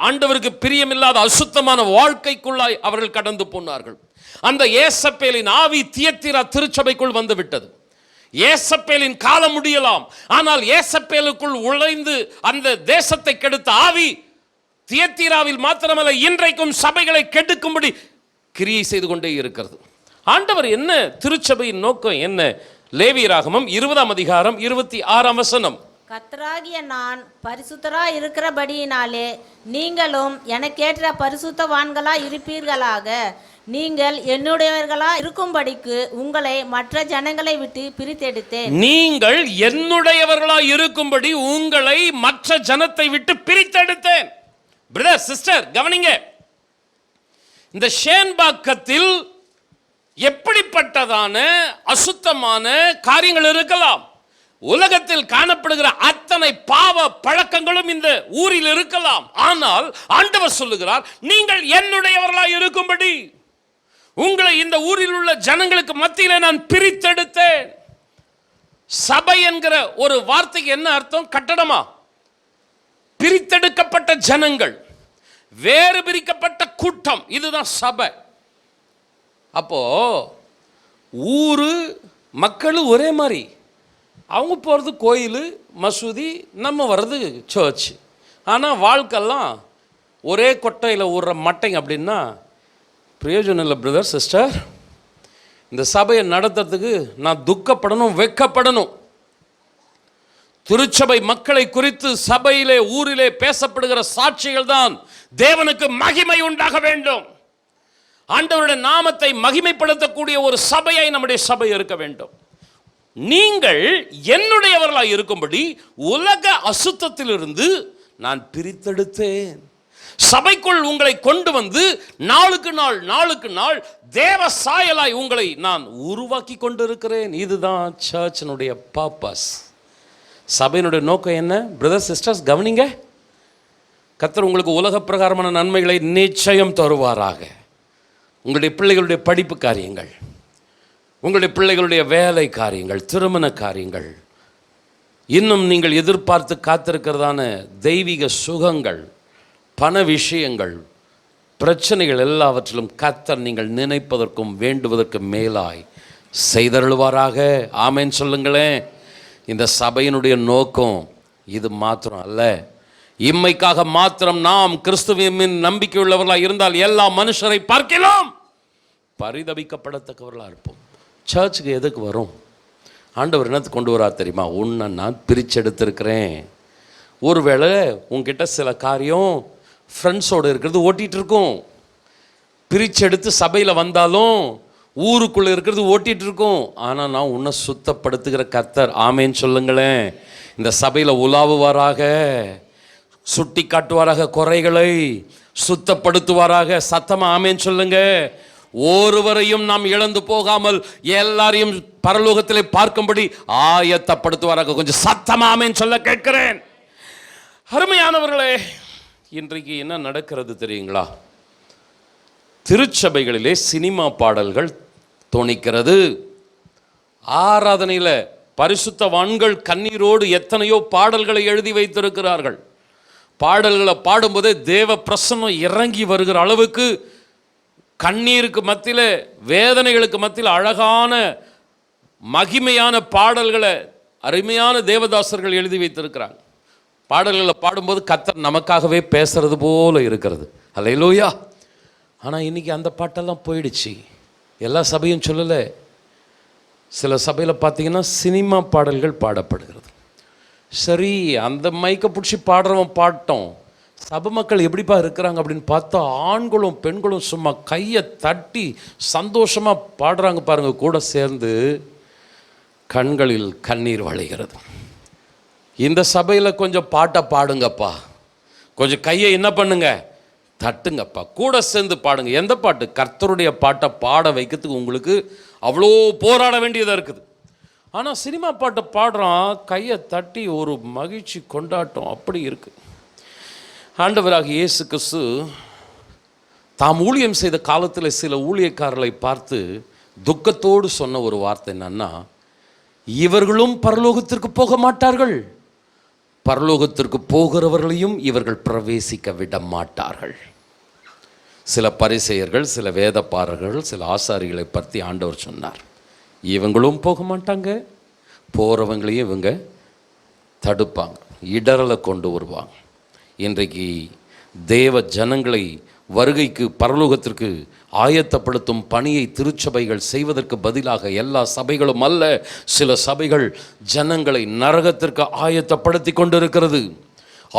ஆண்டவருக்கு பிரியமில்லாத அசுத்தமான வாழ்க்கைக்குள்ளாய் அவர்கள் கடந்து போனார்கள். அந்த ஏசப்பேலின் ஆவி தியத்தீரா திருச்சபைக்குள் வந்து விட்டது. ஏசப்பேலின் காலம் முடியலாம், ஆனால் ஏசப்பேலுக்குள் உழைந்து அந்த தேசத்தை கெடுத்த ஆவி தியத்தீராவில் மாத்திரமல்ல, இன்றைக்கும் சபைகளை கெடுக்கும்படி கிரியை செய்து கொண்டே இருக்கிறது. ஆண்டவர் என்ன? திருச்சபையின் நோக்கம் என்ன? லேவியராகமம் 20ஆம் அதிகாரம் 26ஆம் வசனம். கர்த்தராகிய நான் பரிசுத்தராய் இருக்கிறபடியினாலே நீங்களும் எனக்கேற்ற பரிசுத்தவான்களாய் இருப்பீர்களாக. நீங்கள் என்னுடையவர்களாய் இருக்கும்படிக்கு உங்களை மற்ற ஜனங்களை விட்டு பிரித்தெடுத்தேன். நீங்கள் என்னுடையவர்களாய் இருக்கும்படி உங்களை மற்ற ஜனத்தை விட்டு பிரித்தெடுத்தேன். பிரதர் சிஸ்டர் கவனிங்க, இந்த ஷேன்பாக்கத்தில் எப்படிப்பட்டதான அசுத்தமான காரியங்கள் இருக்கலாம்? உலகத்தில் காணப்படுகிற அத்தனை பாவ பழக்கங்களும் இந்த ஊரில் இருக்கலாம். ஆனால் ஆண்டவர் சொல்லுகிறார், நீங்கள் என்னுடையவர்களாய் இருக்கும்படி உங்களை இந்த ஊரில் உள்ள ஜனங்களுக்கு மத்தியிலே நான் பிரித்தெடுத்தேன். சபை என்கிற ஒரு வார்த்தைக்கு என்ன அர்த்தம்? கட்டடமா? பிரித்தெடுக்கப்பட்ட ஜனங்கள், வேறு பிரிக்கப்பட்ட கூட்டம், இதுதான் சபை. அப்போ ஊரு மக்களும் ஒரே மாதிரி, அவங்க போகிறது கோயில் மசூதி, நம்ம வர்றது சர்ச். ஆனால் வாழ்க்கைலாம் ஒரே கொட்டையில் ஊடுற மட்டைங்க அப்படின்னா பிரயோஜனம் இல்லை. பிரதர் சிஸ்டர், இந்த சபையை நடத்துறதுக்கு நான் துக்கப்படணும், வெட்கப்படணும். திருச்சபை மக்களை குறித்து சபையிலே ஊரிலே பேசப்படுகிற சாட்சிகள் தான் தேவனுக்கு மகிமை உண்டாக வேண்டும். ஆண்டவருடைய நாமத்தை மகிமைப்படுத்தக்கூடிய ஒரு சபையை நம்முடைய சபை இருக்க வேண்டும். நீங்கள் என்னுடையவர்களாய் இருக்கும்படி உலக அசுத்தத்திலிருந்து நான் பிரித்தெடுத்தேன். சபைக்குள் உங்களை கொண்டு வந்து நாளுக்கு நாள் தேவ சாயலாய் உங்களை நான் உருவாக்கி கொண்டிருக்கிறேன். இதுதான் சர்ச்சினுடைய பர்பஸ். சபையினுடைய நோக்கம் என்ன? பிரதர் சிஸ்டர்ஸ் கவனிங்க, கர்த்தர் உங்களுக்கு உலக பிரகாரமான நன்மைகளை நிச்சயம் தருவாராக. உங்களுடைய பிள்ளைகளுடைய படிப்பு காரியங்கள், உங்களுடைய பிள்ளைகளுடைய வேலை காரியங்கள், திருமண காரியங்கள், இன்னும் நீங்கள் எதிர்பார்த்து காத்திருக்கிறதான தெய்வீக சுகங்கள், பண விஷயங்கள், பிரச்சனைகள் எல்லாவற்றிலும் கர்த்தர் நீங்கள் நினைப்பதற்கும் வேண்டுவதற்கும் மேலாய் செய்தருள்வாராக. ஆமென் சொல்லுங்களேன். இந்த சபையினுடைய நோக்கம் இது மாத்திரம் அல்ல. இம்மைக்காக மாத்திரம் நாம் கிறிஸ்துவின் நம்பிக்கை உள்ளவர்களாக இருந்தால் எல்லா மனுஷரை பார்க்கலாம் பரிதபிக்கப்படத்தக்கவர்களாக இருப்போம். சர்ச்சுக்கு எதுக்கு வரும்? ஆண்டவர் என்னத்துக்கு கொண்டு வரா தெரியுமா? உன்னை நான் பிரிச்செடுத்திருக்கிறேன். ஒருவேளை உங்ககிட்ட சில காரியம் ஃப்ரெண்ட்ஸோடு இருக்கிறது ஓட்டிகிட்டு இருக்கும், பிரிச்செடுத்து சபையில் வந்தாலும் ஊருக்குள்ளே இருக்கிறது ஓட்டிகிட்டு இருக்கும். ஆனால் நான் உன்னை சுத்தப்படுத்துகிற கர்த்தர். ஆமேன்னு சொல்லுங்களேன். இந்த சபையில் உலாவுவாராக, சுட்டி காட்டுவாராக, குறைகளை சுத்தப்படுத்துவாராக. சத்தமாக ஆமேன்னு சொல்லுங்க. ஒருவரையும் நாம் இழந்து போகாமல் எல்லாரையும் பரலோகத்திலே பார்க்கும்படி ஆயத்தப்படுத்துவாராக. கொஞ்சம் சத்தமாக ஆமேன்னு சொல்ல கேட்கிறேன். அருமையானவர்களே, இன்றைக்கு என்ன நடக்கிறது தெரியுங்களா? திருச்சபைகளிலே சினிமா பாடல்கள் தோணிக்கிறது. ஆராதனையில் பரிசுத்தவான்கள் கண்ணீரோடு எத்தனையோ பாடல்களை எழுதி வைத்திருக்கிறார்கள். பாடல்களை பாடும்போதே தேவ பிரசன்னம் இறங்கி வருகிற அளவுக்கு கண்ணீருக்கு மத்தியில், வேதனைகளுக்கு மத்தியில் அழகான மகிமையான பாடல்களை அருமையான தேவதாசர்கள் எழுதி வைத்திருக்கிறாங்க. பாடல்களை பாடும்போது கர்த்தர் நமக்காகவே பேசுறது போல இருக்கிறது. அல்லேலூயா. ஆனால் இன்றைக்கி அந்த பாட்டெல்லாம் போயிடுச்சு. எல்லா சபையும் சொல்லலை. சில சபையில் பார்த்தீங்கன்னா சினிமா பாடல்கள் பாடப்படுகிறது. சரி, அந்த மைக்கை பிடிச்சி பாடுறவன் பாட்டோம். சபை மக்கள் எப்படிப்பா இருக்கிறாங்க அப்படின்னு பார்த்தா ஆண்களும் பெண்களும் சும்மா கையை தட்டி சந்தோஷமாக பாடுறாங்க பாருங்கள். கூட சேர்ந்து கண்களில் கண்ணீர் வழிகிறது. இந்த சபையில் கொஞ்சம் பாட்டை பாடுங்கப்பா, கொஞ்சம் கையை என்ன பண்ணுங்க, தட்டுங்கப்பா, கூட சேர்ந்து பாடுங்க. எந்த பாட்டு? கர்த்தருடைய பாட்டை பாட வைக்கிறதுக்கு உங்களுக்கு அவ்வளோ போராட வேண்டியதாக இருக்குது. ஆனால் சினிமா பாட்டை பாடுறான், கையை தட்டி ஒரு மகிழ்ச்சி கொண்டாட்டம் அப்படி இருக்குது. ஆண்டவராக இயேசு கிறிஸ்து தாம் ஊழியம் செய்த காலத்தில் சில ஊழியக்காரர்களை பார்த்து துக்கத்தோடு சொன்ன ஒரு வார்த்தை என்னன்னா, இவர்களும் பரலோகத்திற்கு போக மாட்டார்கள், பரலோகத்திற்கு போகிறவர்களையும் இவர்கள் பிரவேசிக்க விட மாட்டார்கள். சில பரிசேயர்கள், சில வேதப்பாரர்கள், சில ஆசாரிகளை பற்றி ஆண்டவர் சொன்னார். இவங்களும் போக மாட்டாங்க, போகிறவங்களையும் இவங்க தடுப்பாங்க, இடரலை கொண்டு வருவாங்க. இன்றைக்கு தேவ ஜனங்களை வருகைக்கு பரலோகத்திற்கு ஆயத்தப்படுத்தும் பணியை திருச்சபைகள் செய்வதற்கு பதிலாக எல்லா சபைகளும் அல்ல, சில சபைகள் ஜனங்களை நரகத்திற்கு ஆயத்தப்படுத்தி கொண்டிருக்கிறது.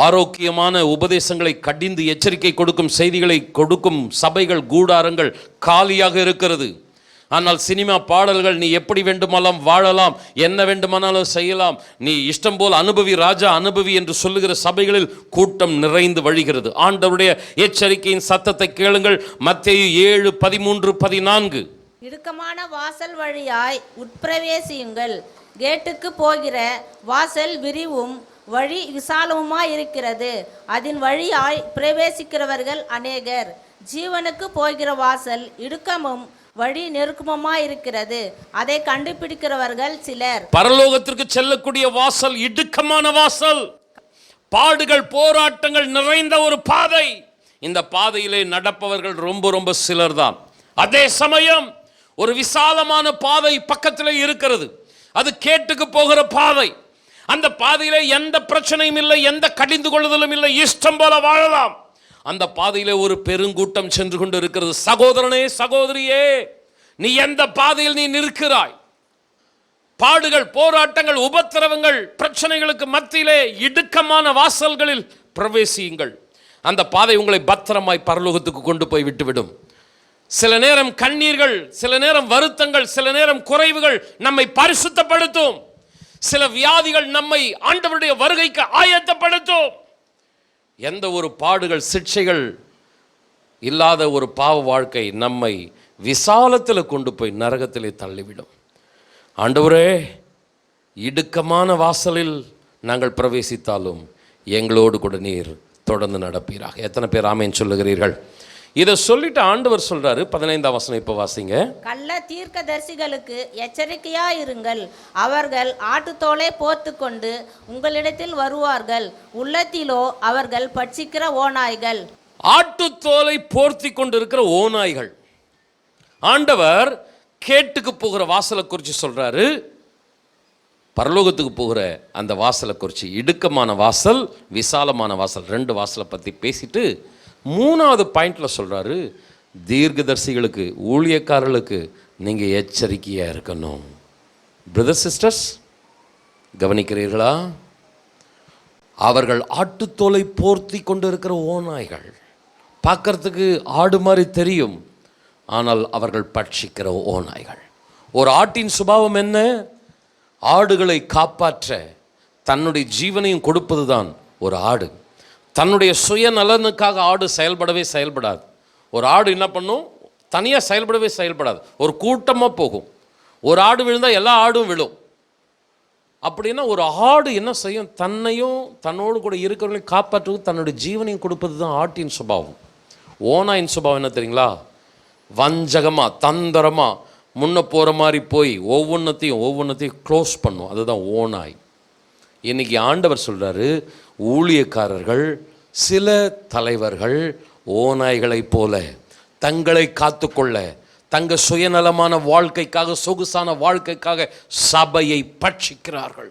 ஆரோக்கியமான உபதேசங்களை கடிந்து எச்சரிக்கை கொடுக்கும் செய்திகளை கொடுக்கும் சபைகள் கூடாரங்கள் காலியாக இருக்கிறது. ஆனால் சினிமா பாடல்கள், நீ எப்படி வேண்டுமானாலும் வாழலாம், என்ன வேண்டுமானாலும் செய்யலாம், நீ இஷ்டம் போல் அனுபவி ராஜா அனுபவி என்று சொல்லுகிற சபைகளில் கூட்டம் நிறைந்து வழிகிறது. ஆண்டவருடைய எச்சரிக்கையின் சத்தத்தை கேளுங்கள். மத்தேயு 7:13-14. இடுக்கமான வாசல் வழியாய் உட்பிரவேசியுங்கள். கேட்டுக்கு போகிற வாசல் விரிவும் வழி விசாலமுமாய் இருக்கிறது, அதன் வழியாய் பிரவேசிக்கிறவர்கள் அநேகர். ஜீவனுக்கு போகிற வாசல் இடுக்கமும் வழி நெருக்கமுமாய் இருக்கிறது, அதை கண்டுபிடிக்கிறவர்கள் சிலர். பரலோகத்திற்கு செல்லக்கூடிய வாசல் இடுக்கமான வாசல், பாடுகள் போராட்டங்கள் நிறைந்த ஒரு பாதை. இந்த பாதையிலே நடப்பவர்கள் ரொம்ப சிலர் தான். அதே சமயம் ஒரு விசாலமான பாதை பக்கத்திலே இருக்கிறது, அது கேட்டுக்கு போகிற பாதை. அந்த பாதையிலே எந்த பிரச்சனையும் இல்லை, எந்த கடிந்து கொள்ளுதலும் இல்லை, இஷ்டம் போல வாழலாம். அந்த பாதையிலே ஒரு பெருங்கூட்டம் சென்று கொண்டு இருக்கிறது. சகோதரனே சகோதரியே, நீ எந்த பாதையில் நீ நிற்கிறாய்? பாடுகள் போராட்டங்கள் உபத்திரவங்கள் பிரச்சனைகளுக்கு மத்தியிலே இடுக்கமான வாசல்களில் பிரவேசியுங்கள். அந்த பாதை உங்களை பத்திரமாய் பரலோகத்துக்கு கொண்டு போய் விட்டுவிடும். சில நேரம் கண்ணீர்கள், சில நேரம் வருத்தங்கள், சில நேரம் குறைவுகள் நம்மை பரிசுத்தப்படுத்தும். சில வியாதிகள் நம்மை ஆண்டவருடைய வருகைக்கு ஆயத்தப்படுத்தும். எந்த ஒரு பாடுகள் சிக்ஷைகள் இல்லாத ஒரு பாவ வாழ்க்கை நம்மை விசாலத்தில் கொண்டு போய் நரகத்திலே தள்ளிவிடும். ஆண்டவரே, இடுக்கமான வாசலில் நாங்கள் பிரவேசித்தாலும் எங்களோடு கூட நீர் தொடர்ந்து நடப்பீராக. எத்தனை பேர் ஆமேன் சொல்லுகிறீர்கள்? இதை சொல்லிட்டு ஆண்டவர் சொல்றாரு, 15ஆம் வசனம் இப்ப வாசிங்க. கள்ள தீர்க்கதரிசிகளுக்கு எச்சரிக்கையா இருங்கள். அவர்கள் ஆட்டுத்தோலை போர்த்து கொண்டு உங்களிடத்தில் வருவார்கள், உள்ளத்திலோ அவர்கள் பட்சிக்கிற ஓநாய்கள். ஆட்டுத்தோலை போர்த்தி கொண்டு இருக்கிற ஓநாய்கள். ஆண்டவர் கேட்டுக்கு போகிற வாசலை குறித்து சொல்றாரு, பரலோகத்துக்கு போகிற அந்த வாசலை குறித்து. இடுக்கமான வாசல், விசாலமான வாசல், 2 வாசலை பற்றி பேசிட்டு 3வது பாயிண்ட்ல சொல்றாரு, தீர்க்கதரிசிகளுக்கு ஊழியக்காரர்களுக்கு நீங்க எச்சரிக்கையா இருக்கணும். பிரதர் சிஸ்டர்ஸ், கவனிக்கிறீர்களா? அவர்கள் ஆட்டுத்தோலை போர்த்தி கொண்டு இருக்கிற ஓநாய்கள். பார்க்கறதுக்கு ஆடு மாதிரி தெரியும், ஆனால் அவர்கள் பட்சிக்கிற ஓநாய்கள். ஒரு ஆட்டின் சுபாவம் என்ன? ஆடுகளை காப்பாற்ற தன்னுடைய ஜீவனையும் கொடுப்பதுதான் ஒரு ஆடு. தன்னுடைய சுயநலனுக்காக ஆடு செயல்படாது. ஒரு ஆடு என்ன பண்ணும்? தனியாக செயல்படாது. ஒரு கூட்டமாக போகும். ஒரு ஆடு விழுந்தால் எல்லா ஆடும் விழும். அப்படின்னா ஒரு ஆடு என்ன செய்யும்? தன்னையும் தன்னோடு கூட இருக்கிறவங்களையும் காப்பாற்றுவது, தன்னுடைய ஜீவனையும் கொடுப்பது தான் ஆட்டின் சுபாவம். ஓநாயின் சுபாவம் என்ன தெரியுங்களா? வஞ்சகமாக தந்திரமாக முன்ன போகிற மாதிரி போய் ஒவ்வொன்றத்தையும் க்ளோஸ் பண்ணும். அதுதான் ஓநாய். இன்னைக்கு ஆண்டவர் சொல்கிறாரு, ஊழியக்காரர்கள், சில தலைவர்கள் ஓநாய்களைப் போல தங்களை காத்துக்கொள்ள, தங்கள் சுயநலமான வாழ்க்கைக்காக, சொகுசான வாழ்க்கைக்காக சபையை பட்சிக்கிறார்கள்.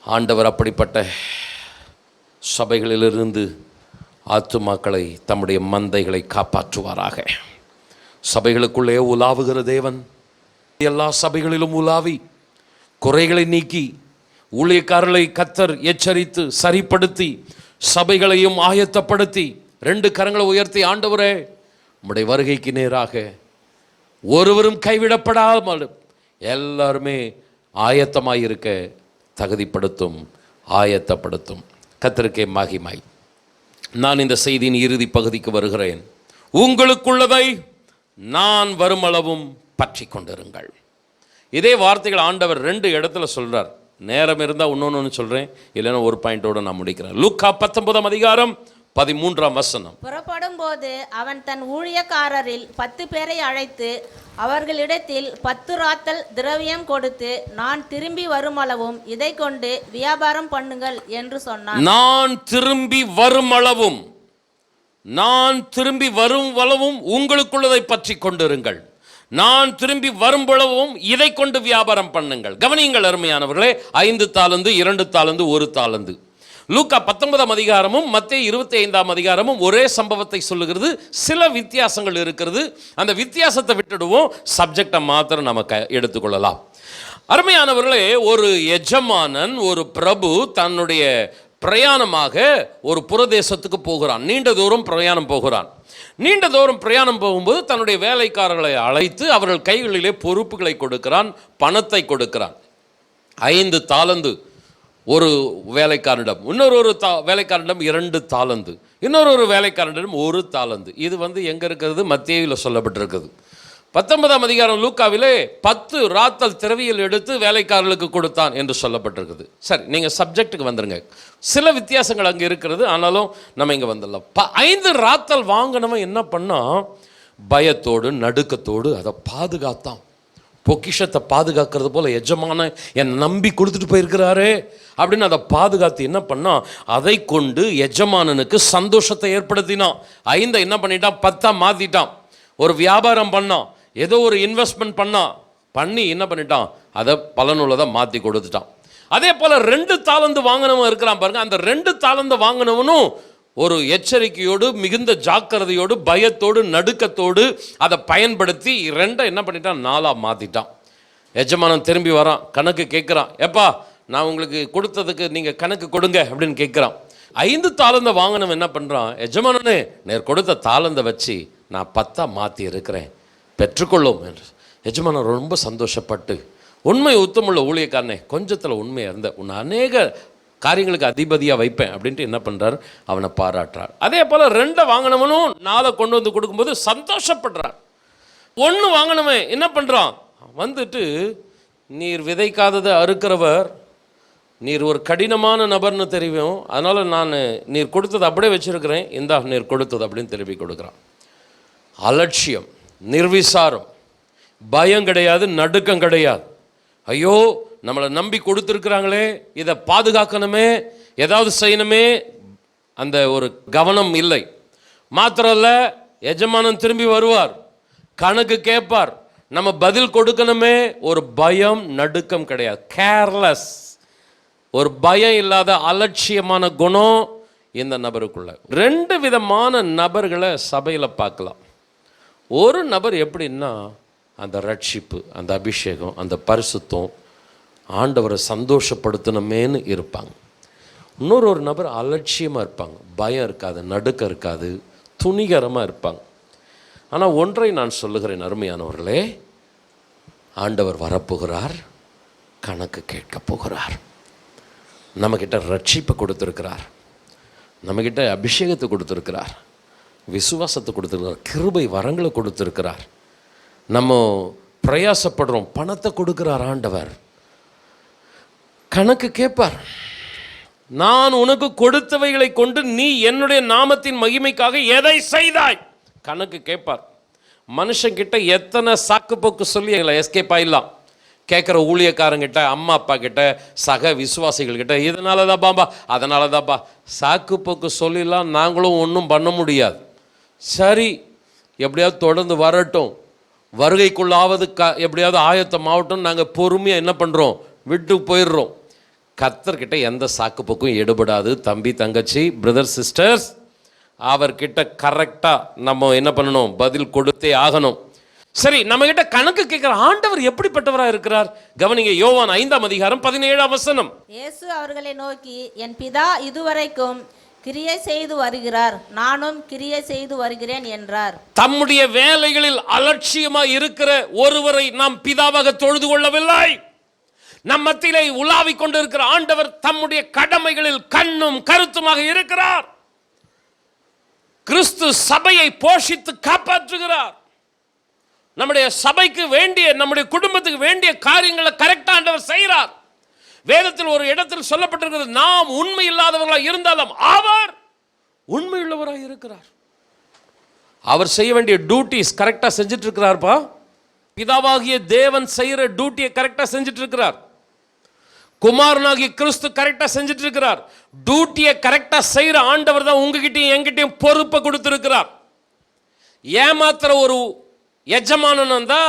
ஆண்டவர் அப்படிப்பட்ட சபைகளிலிருந்து ஆத்துமாக்களை, தம்முடைய மந்தைகளை காப்பாற்றுவாராக. சபைகளுக்குள்ளே உலாவுகிற தேவன் எல்லா சபைகளிலும் உலாவி குறைகளை நீக்கி ஊழியக்காரர்களை கர்த்தர் எச்சரித்து சரிப்படுத்தி சபைகளையும் ஆயத்தப்படுத்தி 2 கரங்களை உயர்த்தி, ஆண்டவரே, உம்முடைய வருகைக்கு நேராக ஒருவரும் கைவிடப்படாமல் எல்லாருமே ஆயத்தமாயிருக்க தகுதிப்படுத்தும், ஆயத்தப்படுத்தும். கர்த்தருக்கே மகிமை. நான் இந்த செய்தியின் இறுதி பகுதிக்கு வருகிறேன். உங்களுக்குள்ளதை நான் வருமளவும் பற்றி கொண்டிருங்கள். இதே வார்த்தைகள் ஆண்டவர் 2 இடத்துல சொல்றார். நேரம் இருந்தால் இன்னொன்று சொல்கிறேன், இல்லைன்னா ஒரு பாயிண்டோடு நான் முடிக்கிறேன். லூக்கா 19ஆம் அதிகாரம் 13ஆம் வசனம். புறப்படும் போது அவன் தன் ஊழியக்காரரில் 10 பேரை அழைத்து அவர்களிடத்தில் 10 ராத்தல் திரவியம் கொடுத்து, நான் திரும்பி வருமளவும் இதை கொண்டு வியாபாரம் பண்ணுங்கள் என்று சொன்னான். நான் திரும்பி வருமளவும் உங்களுக்குள்ளதை பற்றி கொண்டிருங்கள். நான் திரும்பி வரும்பொழுதும் இதை கொண்டு வியாபாரம் பண்ணுங்கள். கவனியுங்கள் அருமையானவர்களே, 5 தாலந்து 2 தாலந்து 1 தாலந்து. லூக்கா 19ஆம் அதிகாரமும் மத்தேயு 25ஆம் அதிகாரமும் ஒரே சம்பவத்தை சொல்லுகிறது. சில வித்தியாசங்கள் இருக்கிறது. அந்த வித்தியாசத்தை விட்டுடுவோம், சப்ஜெக்டை மாத்திரம் நம்ம எடுத்துக்கொள்ளலாம். அருமையானவர்களே, ஒரு எஜமானன், ஒரு பிரபு தன்னுடைய பிரயாணமாக ஒரு புறதேசத்துக்கு போகிறான். நீண்ட தூரம் பிரயாணம் போகிறான். நீண்ட தூரம் பிரயாணம் போகும்போது தன்னுடைய வேலைக்காரர்களை அழைத்து அவர்கள் கைகளிலே பொறுப்புகளை கொடுக்கிறான், பணத்தை கொடுக்கிறான். 5 தாலந்து ஒரு வேலைக்காரனிடம், இன்னொரு வேலைக்காரனிடம் 2 தாலந்து, இன்னொரு வேலைக்காரனிடம் 1 தாலந்து. இது எங்கே இருக்கிறது? மத்தேயுவில் சொல்லப்பட்டிருக்குது. 19ஆம் அதிகாரம் லூக்காவிலே 10 ராத்தல் திரவியல் எடுத்து வேலைக்காரர்களுக்கு கொடுத்தான் என்று சொல்லப்பட்டிருக்குது. சரி, நீங்கள் சப்ஜெக்டுக்கு வந்துருங்க. சில வித்தியாசங்கள் அங்கே இருக்கிறது, ஆனாலும் நம்ம இங்கே வந்துடலாம். 5 ராத்தல் வாங்கினவன் என்ன பண்ணா? பயத்தோடு நடுக்கத்தோடு அதை பாதுகாத்தான். பொக்கிஷத்தை பாதுகாக்கிறது போல எஜமான என் நம்பி கொடுத்துட்டு போயிருக்கிறாரே அப்படின்னு அதை பாதுகாத்து என்ன பண்ணா? அதை கொண்டு எஜமானனுக்கு சந்தோஷத்தை ஏற்படுத்தினான். 5 என்ன பண்ணிட்டான்? 10 மாற்றிட்டான். ஒரு வியாபாரம் பண்ணான், ஏதோ ஒரு இன்வெஸ்ட்மெண்ட் பண்ணி என்ன பண்ணிட்டான்? அதை பலனுள்ளதை மாற்றி கொடுத்துட்டான். அதே போல் 2 தாலந்து வாங்கினவன் இருக்கிறான் பாருங்க. அந்த 2 தாலந்து வாங்கினவனும் ஒரு எச்சரிக்கையோடு, மிகுந்த ஜாக்கிரதையோடு, பயத்தோடு, நடுக்கத்தோடு அதை பயன்படுத்தி 2 என்ன பண்ணிட்டான்? 4 மாற்றிட்டான். எஜமானன் திரும்பி வரான், கணக்கு கேட்குறான். எப்பா, நான் உங்களுக்கு கொடுத்ததுக்கு நீங்கள் கணக்கு கொடுங்க அப்படின்னு கேட்குறான். 5 தாளந்தை வாங்கினவன் என்ன பண்ணுறான்? எஜமானனே, நேர் கொடுத்த தாளந்தை வச்சு நான் 10 மாற்றி இருக்கிறேன், பெற்றுக்கொள்ளும் என்று. எஜமானன் ரொம்ப சந்தோஷப்பட்டு, உண்மை உத்தமுள்ள ஊழியக்காரனே, கொஞ்சத்தில் உண்மையாக இருந்த உன்னை அநேக காரியங்களுக்கு அதிபதியாக வைப்பேன் அப்படின்ட்டு என்ன பண்ணுறார்? அவனை பாராட்டுறார். அதே போல் 2 வாங்கினவனும் 4 கொண்டு வந்து கொடுக்கும்போது சந்தோஷப்படுறார். 1 வாங்கினவன் என்ன பண்ணுறான்? வந்துட்டு, நீர் விதைக்காததை அறுக்கிறவர், நீர் ஒரு கடினமான நபர்னு தெரியும், அதனால் நீர் கொடுத்தது அப்படியே வச்சுருக்கிறேன், இந்தா நீர் கொடுத்தது அப்படின்னு திருப்பி கொடுக்குறான். அலட்சியம், நிர்விசாரம், பயம் கிடையாது, நடுக்கம் கிடையாது. ஐயோ, நம்மளை நம்பி கொடுத்துருக்குறாங்களே, இதை பாதுகாக்கணுமே, ஏதாவது செய்யணுமே, அந்த ஒரு கவனம் இல்லை. மாத்திரம் இல்லை, எஜமானன் திரும்பி வருவார், கணக்கு கேட்பார், நம்ம பதில் கொடுக்கணுமே, ஒரு பயம் நடுக்கம் கிடையாது. கேர்லெஸ், ஒரு பயம் இல்லாத அலட்சியமான குணம் இந்த நபருக்குள்ள. 2 விதமான நபர்களை சபையில் பார்க்கலாம். ஒரு நபர் எப்படின்னா, அந்த ரட்சிப்பு, அந்த அபிஷேகம், அந்த பரிசுத்தம், ஆண்டவரை சந்தோஷப்படுத்தணுமேனு இருப்பாங்க. இன்னொரு நபர் அலட்சியமாக இருப்பாங்க, பயம் இருக்காது, நடுக்கம் இருக்காது, துணிகரமாக இருப்பாங்க. ஆனால் ஒன்றை நான் சொல்லுகிறேன் அருமையானவர்களே, ஆண்டவர் வரப்போகிறார், கணக்கு கேட்க போகிறார். நம்மக்கிட்ட ரட்சிப்பை கொடுத்துருக்கிறார், நம்மக்கிட்ட அபிஷேகத்தை கொடுத்துருக்கிறார், விசுவாசத்தை கொடுத்துருக்கிறார், கிருபை வரங்களை கொடுத்துருக்கிறார். நம்ம பிரயாசப்படுறோம், பணத்தை கொடுக்கிறார் ஆண்டவர், கணக்கு கேட்பார். நான் உனக்கு கொடுத்தவைகளை கொண்டு நீ என்னுடைய நாமத்தின் மகிமைக்காக எதை செய்தாய்? கணக்கு கேட்பார். மனுஷங்கிட்ட எத்தனை சாக்கு போக்கு சொல்லி எங்களை எஸ்கேப் ஆயிடலாம். கேட்குற ஊழியக்காரங்கிட்ட, அம்மா அப்பா கிட்ட, சக விசுவாசிகள்கிட்ட, இதனால தான் பாம்பா, அதனால தான்ப்பா, சாக்கு போக்கு சொல்லிடலாம். நாங்களும் ஒன்றும் பண்ண முடியாது. சரி, எப்படியாவது தொடர்ந்து வரட்டும், வருகைக்குள்ளாவது எப்படியாவது ஆயத்தம் ஆகட்டும், நாங்கள் பொறுமையாக என்ன பண்ணுறோம்? விட்டு போயிடுறோம். கர்த்தர்கிட்ட எந்த சாக்கு போக்கும் எடுபடாது. தம்பி, தங்கச்சி, பிரதர், சிஸ்டர்ஸ், அவர்கிட்ட கரெக்டாக நம்ம என்ன பண்ணணும்? பதில் கொடுத்தே ஆகணும். சரி, நம்ம கிட்ட கணக்கு கேட்கிற ஆண்டவர் எப்படிப்பட்டவராக இருக்கிறார்? கவனிங்க, யோவான் 5ஆம் அதிகாரம் 17ஆம் வசனம். இயேசு அவர்களை நோக்கி, என் பிதா இதுவரைக்கும் கிரியை செய்து வருகிறார், நானும் கிரியை செய்து வருகிறேன் என்றார். தம்முடைய வேலைகளில் அலட்சியமாக இருக்கிற ஒருவரை நாம் பிதாவாக தொழுது கொள்ளவில்லை. நம் மத்தியிலே உலாவிக் கொண்டிருக்கிற ஆண்டவர் தம்முடைய கடமைகளில் கண்ணும் கருத்துமாக இருக்கிறார். கிறிஸ்து சபையை போஷித்து காப்பாற்றுகிறார். நம்முடைய சபைக்கு வேண்டிய, நம்முடைய குடும்பத்துக்கு வேண்டிய காரியங்களை கரெக்டா ஆண்டவர் செய்கிறார். வேதத்தில் ஒரு இடத்தில் சொல்லப்பட்டிருக்கிறது, நாம் உண்மை இல்லாதவர்களாக இருந்தாலும் அவர் உண்மையுள்ளவராக இருக்கிறார். அவர் செய்ய வேண்டிய டியூட்டிஸ் கரெக்டா செஞ்சுட்டு இருக்கிறார்ப்பா. பிதாவாகிய தேவன் செய்கிற டியூட்டியை கரெக்டா செஞ்சுட்டு இருக்கிறார். குமாரனாகிய கிறிஸ்து கரெக்டா செஞ்சுட்டு இருக்கிறார். டியூட்டியை கரெக்டா செய்கிற ஆண்டவர் தான் உங்ககிட்டயும் என்கிட்டயும் பொறுப்பை கொடுத்திருக்கிறார். ஏமாத்துற ஒரு எஜமானன் வந்தா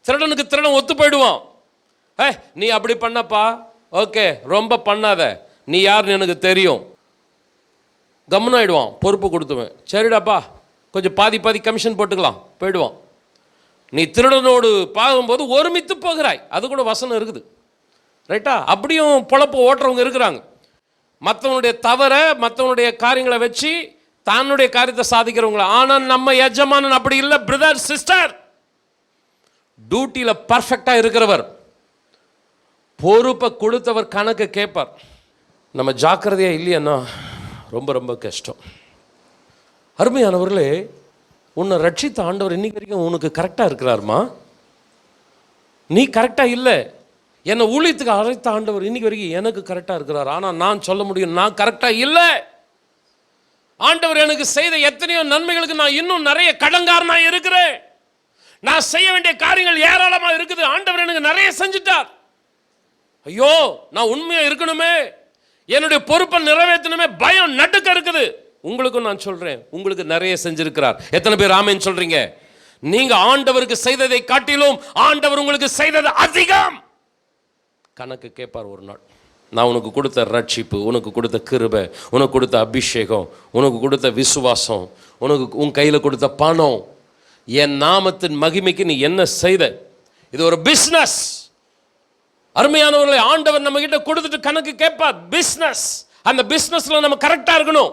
திருடனுக்கு திருடன் ஒத்து போயிடுவான். நீ அப்படி பண்ணப்பா, ஓகே, ரொம்ப பண்ணாத, நீ யாருன்னு எனக்கு தெரியும். கம்முனாயிடுவான், பொறுப்பு கொடுத்துவேன். சரிடாப்பா, கொஞ்சம் பாதி பாதி கமிஷன் போட்டுக்கலாம், போயிடுவான். நீ திருடனோடு பார்க்கும்போது ஒருமித்து போகிறாய், அது கூட வசனம் இருக்குது, ரைட்டா? அப்படியும் பொழப்பு ஓட்டுறவங்க இருக்கிறாங்க. மற்றவனுடைய தவற, மற்றவனுடைய காரியங்களை வச்சு தன்னுடைய காரியத்தை சாதிக்கிறவங்கள. ஆனால் நம்ம எஜமானன் அப்படி இல்லை. பிரதர், சிஸ்டர், டியூட்டியில் பர்ஃபெக்டாக இருக்கிறவர், பொறுப்பை கொடுத்தவர் கணக்கு கேட்பார். நம்ம ஜாக்கிரதையாக இல்லையன்னா ரொம்ப ரொம்ப கஷ்டம். அருமையானவர்களே, உன்னை ரட்சித்த ஆண்டவர் இன்னைக்கு வரைக்கும் உனக்கு கரெக்டாக இருக்கிறாருமா? நீ கரெக்டாக இல்லை. என்னை ஊழியத்துக்கு அழைத்த ஆண்டவர் இன்னைக்கு வரைக்கும் எனக்கு கரெக்டாக இருக்கிறார். ஆனால் நான் சொல்ல முடியும், நான் கரெக்டாக இல்லை. ஆண்டவர் எனக்கு செய்த எத்தனையோ நன்மைகளுக்கு நான் இன்னும் நிறைய கடன்காரனாக இருக்கிறேன். நான் செய்ய வேண்டிய காரியங்கள் ஏராளமாக இருக்குது. ஆண்டவர் எனக்கு நிறைய செஞ்சுட்டார். ஐயோ, நான் உண்மையாக இருக்கணுமே, என்னுடைய பொறுப்பை நிறைவேற்றணுமே, பயம் நடுக்க இருக்குது. உங்களுக்கும் நான் சொல்றேன், உங்களுக்கு நிறைய செஞ்சிருக்கிறார். எத்தனை பேர் ஆமென் சொல்றீங்க? நீங்க ஆண்டவருக்கு செய்ததை காட்டிலும் ஆண்டவர் உங்களுக்கு செய்தது அதிகம். கணக்கு கேட்பார் ஒரு நாள். நான் உனக்கு கொடுத்த ரட்சிப்பு, உனக்கு கொடுத்த கிருபை, உனக்கு கொடுத்த அபிஷேகம், உனக்கு கொடுத்த விசுவாசம், உன் கையில் கொடுத்த பணம், என் நாமத்தின் மகிமைக்கு நீ என்ன செய்த? இது ஒரு பிஸ்னஸ். அருமையானவர்களை, ஆண்டவர் நம்ம கிட்ட கொடுத்துட்டு கணக்கு கேட்பார். பிஸ்னஸ். அந்த பிஸ்னஸ்ல நம்ம கரெக்டா இருக்கணும்.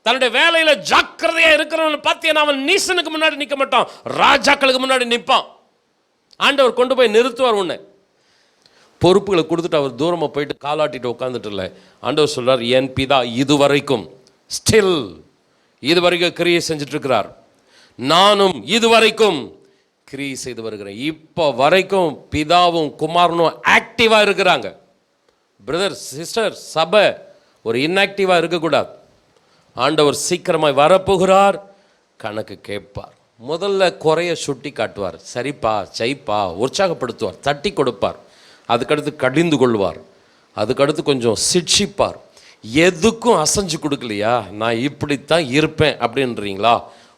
தன்னுடைய வேலையில ஜாக்கிரதையா இருக்கிறவன் பார்த்தீங்கன்னா அவன் நீசனுக்கு முன்னாடி நிற்க மாட்டான், ராஜாக்களுக்கு முன்னாடி நிற்பான். ஆண்டவர் கொண்டு போய் நிறுத்துவார். உன்னை பொறுப்புகளை கொடுத்துட்டு அவர் தூரமாக போயிட்டு காலாட்டிட்டு உட்காந்துட்டு இல்லை. ஆண்டவர் சொல்றார், என் பிதா இதுவரைக்கும் ஸ்டில் இதுவரைக்கும் கிரியை செஞ்சுட்டு இருக்கிறார், நானும் இதுவரைக்கும் கிரியை செய்து வருகிறேன். இப்போ வரைக்கும் பிதாவும் குமாரனும் ஆக்டிவாக இருக்கிறாங்க. பிரதர், சிஸ்டர், சபை ஒரு இன்ஆக்டிவாக இருக்கக்கூடாது. ஆண்டவர் சீக்கிரமாய் வரப்போகிறார், கணக்கு கேட்பார். முதல்ல குறைய சுட்டி காட்டுவார், சரிப்பா செய்ப்பா, உற்சாகப்படுத்துவார், தட்டி கொடுப்பார். அதுக்கடுத்து கடிந்து கொள்வார், அதுக்கடுத்து கொஞ்சம் சிட்சிப்பார். எதுக்கும் அசைஞ்சு கொடுக்கலையா, நான் இப்படித்தான் இருப்பேன் அப்படின்றீங்களா,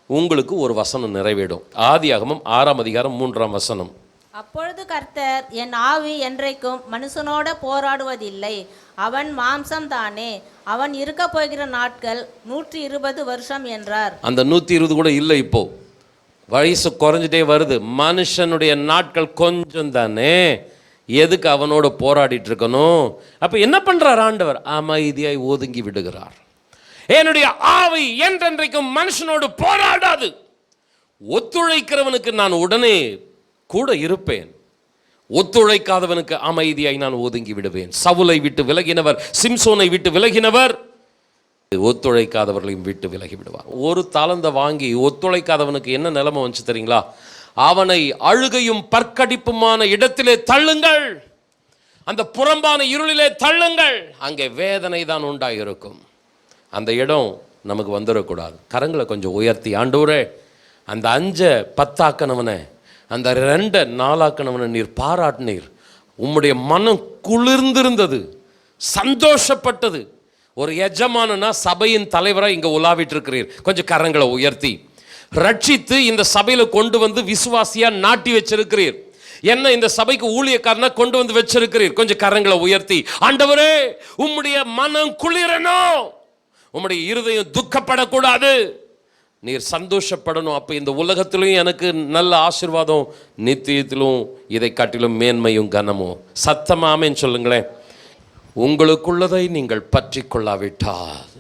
உங்களுக்கு ஒரு வசனம் நிறைவேடும். ஆதியாகமம் 6:3 அப்பொழுது கர்த்தர், என் ஆவி என்றைக்கும் மனுஷனோட போராடுவதில்லை, அவன் மாம்சம் தானே, அவன் இருக்க போகிற நாட்கள் 120 வருஷம் என்றார். அந்த 120 கூட இல்லை, இப்போ வயசு குறைஞ்சிட்டே வருது. மனுஷனுடைய நாட்கள் கொஞ்சம் தானே, எதுக்கு அவனோட போராடிட்டு இருக்கணும்? அப்ப என்ன பண்றார் ஆண்டவர்? அமைதியாய் ஒதுங்கி விடுகிறார். என்னுடைய ஆவி என்றென்றைக்கும் மனுஷனோடு போராடாது. ஒத்துழைக்கிறவனுக்கு நான் உடனே கூட இருப்பேன், ஒத்துழைக்காதவனுக்கு அமைதியாய் நான் ஒதுங்கி விடுவேன். சவுலை விட்டு விலகினவர், சிம்சோனை விட்டு விலகினவர், ஒத்துழைக்காதவர்களையும் விட்டு விலகி விடுவார். ஒரு தாளந்தை வாங்கி ஒத்துழைக்காதவனுக்கு என்ன நிலைமை வந்துச்சு தெரியுங்களா? அவனை அழுகையும் பற்கடிப்புமான இடத்திலே தள்ளுங்கள், அந்த புறம்பான இருளிலே தள்ளுங்கள், அங்கே வேதனை தான் உண்டாயிருக்கும். அந்த இடம் நமக்கு வந்துடக்கூடாது. கரங்களை கொஞ்சம் உயர்த்தி, ஆண்டவரே, அந்த 5 10 அந்த 2 4 நீர் பாராட்டினீர். உம்முடைய மனம் குளிர்ந்திருந்தது, சந்தோஷப்பட்டது. ஒரு எஜமானனா சபையின் தலைவராக இங்கே உலாவிட்டு இருக்கிறீர். கொஞ்சம் கரங்களை உயர்த்தி, ரட்சித்து இந்த சபையில் கொண்டு வந்து விசுவாசியா நாட்டி வச்சிருக்கிறீர். என்ன இந்த சபைக்கு ஊழியக்காரனா கொண்டு வந்து வச்சிருக்கிறீர். கொஞ்சம் கரங்களை உயர்த்தி, ஆண்டவரே, உம்முடைய மனம் குளிரணும், உம்முடைய இருதயம் துக்கப்படக்கூடாது, நீர் சந்தோஷப்படணும். அப்போ இந்த உலகத்திலும் எனக்கு நல்ல ஆசீர்வாதம், நித்தியத்திலும் இதை காட்டிலும் மேன்மையும் கனமும். சத்தமாமேன்னு சொல்லுங்களேன். உங்களுக்குள்ளதை நீங்கள் பற்றி கொள்ளாவிட்டால்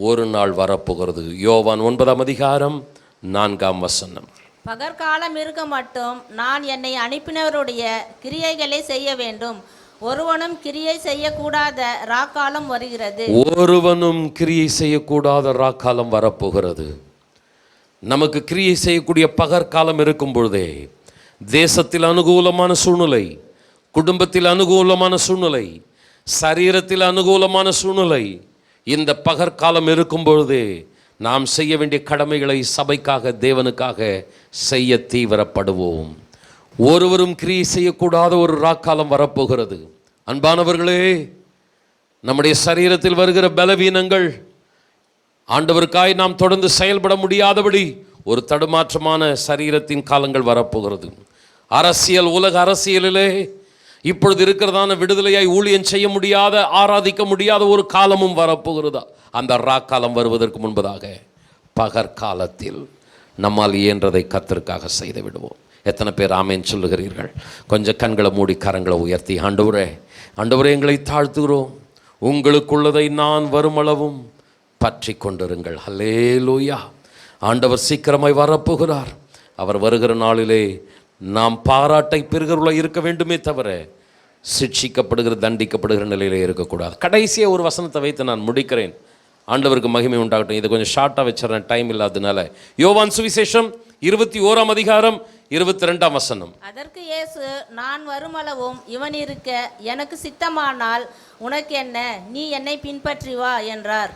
ஒரு நாள் வரப்போகிறது. யோவான் 9:4 பகற்காலம் இருக்க மட்டும் நான் என்னை அனுப்பினவருடைய கிரியைகளை செய்ய வேண்டும், ஒருவனும் கிரியை செய்யக்கூடாத ராக்காலம் வருகிறது. ஒருவனும் கிரியை செய்யக்கூடாத ராக்காலம் வரப்போகிறது. நமக்கு கிரியை செய்யக்கூடிய பகற்காலம் இருக்கும் பொழுதே, தேசத்தில் அனுகூலமான சூழ்நிலை, குடும்பத்தில் அனுகூலமான சூழ்நிலை, சரீரத்தில் அனுகூலமான சூழ்நிலை, இந்த பகற்காலம் இருக்கும் பொழுதே நாம் செய்ய வேண்டிய கடமைகளை சபைக்காக, தேவனுக்காக செய்ய தீவிரப்படுவோம். ஒருவரும் கிரியை செய்யக்கூடாத ஒரு ராக்காலம் வரப்போகிறது. அன்பானவர்களே, நம்முடைய சரீரத்தில் வருகிற பலவீனங்கள், ஆண்டவருக்காய் நாம் தொடர்ந்து செயல்பட முடியாதபடி ஒரு தடுமாற்றமான சரீரத்தின் காலங்கள் வரப்போகிறது. அரசியல், உலக அரசியலிலே இப்பொழுது இருக்கிறதான விடுதலையாய் ஊழியம் செய்ய முடியாத, ஆராதிக்க முடியாத ஒரு காலமும் வரப்போகிறதா? அந்த ராக்காலம் வருவதற்கு முன்பதாக பகற்காலத்தில் நம்மால் இயன்றதை கர்த்தருக்காக செய்து விடுவோம். எத்தனை பேர் ஆமேன் சொல்லுகிறீர்கள்? கொஞ்சம் கண்களை மூடி கரங்களை உயர்த்தி, ஆண்டவரே, ஆண்டவரே, எங்களை தாழ்த்துகிறோம், உங்களுக்குள்ளதை நான் வருமளவும் பற்றி கொண்டிருங்கள். ஹல்லேலூயா. ஆண்டவர் சீக்கிரமாய் வரப்போகிறார். அவர் வருகிற நாளிலே நாம் பாராட்டை பெறுகிறவர்களாக இருக்க வேண்டுமே தவிர சிட்சிக்கப்படுகிற, தண்டிக்கப்படுகிற நிலையிலே இருக்கக்கூடாது. கடைசியாக ஒரு வசனத்தை வைத்து நான் முடிக்கிறேன். ஆண்டவருக்கு மகிமை உண்டாகட்டும். இதை கொஞ்சம் ஷார்ட்டாக வச்சிடறேன், டைம் இல்லாததுனால. யோவான் சுவிசேஷம் 21ஆம் அதிகாரம் 22ஆம் வசனம். அதற்கு இயேசு, நான் வருமளவும் இவன் இருக்க எனக்கு சித்தமானால் உனக்கு என்ன, நீ என்னை பின்பற்றி வா என்றார்.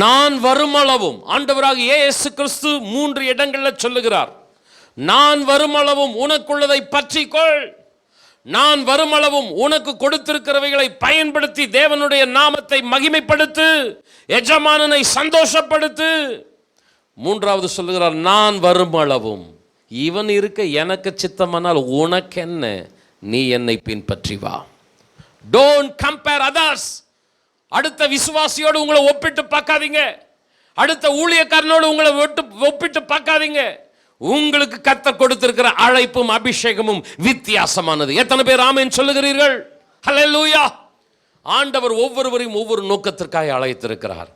நான் வருமளவும், ஆண்டவராக இயேசு கிறிஸ்து 3 இடங்களில் சொல்லுகிறார், நான் வருமளவும் உனக்குள்ளதை பற்றிக்கொள், நான் வருமளவும் உனக்கு கொடுத்திருக்கிறவைகளை பயன்படுத்தி தேவனுடைய நாமத்தை மகிமைப்படுத்து, எஜமானனை சந்தோஷப்படுத்து. 3வது சொல்லுகிறார், நான் வருமளவும் இவன் இருக்க எனக்கு சித்தமானால் உனக்கு என்ன, நீ என்னை பின்பற்றி வா. Don't compare others. அடுத்த விசுவாசியோடு உங்களை ஒப்பிட்டு பார்க்காதீங்க. அடுத்த ஊழியக்காரனோடு உங்களை ஒப்பிட்டு பார்க்காதீங்க. உங்களுக்கு கர்த்தர் கொடுத்திருக்கிற அழைப்பும் அபிஷேகமும் வித்தியாசமானது. எத்தனை பேர் ஆமென் சொல்லுகிறீர்கள்? ஹல்லேலூயா. ஆண்டவர் ஒவ்வொருவரையும் ஒவ்வொரு நோக்கத்திற்காக அழைத்திருக்கிறார்.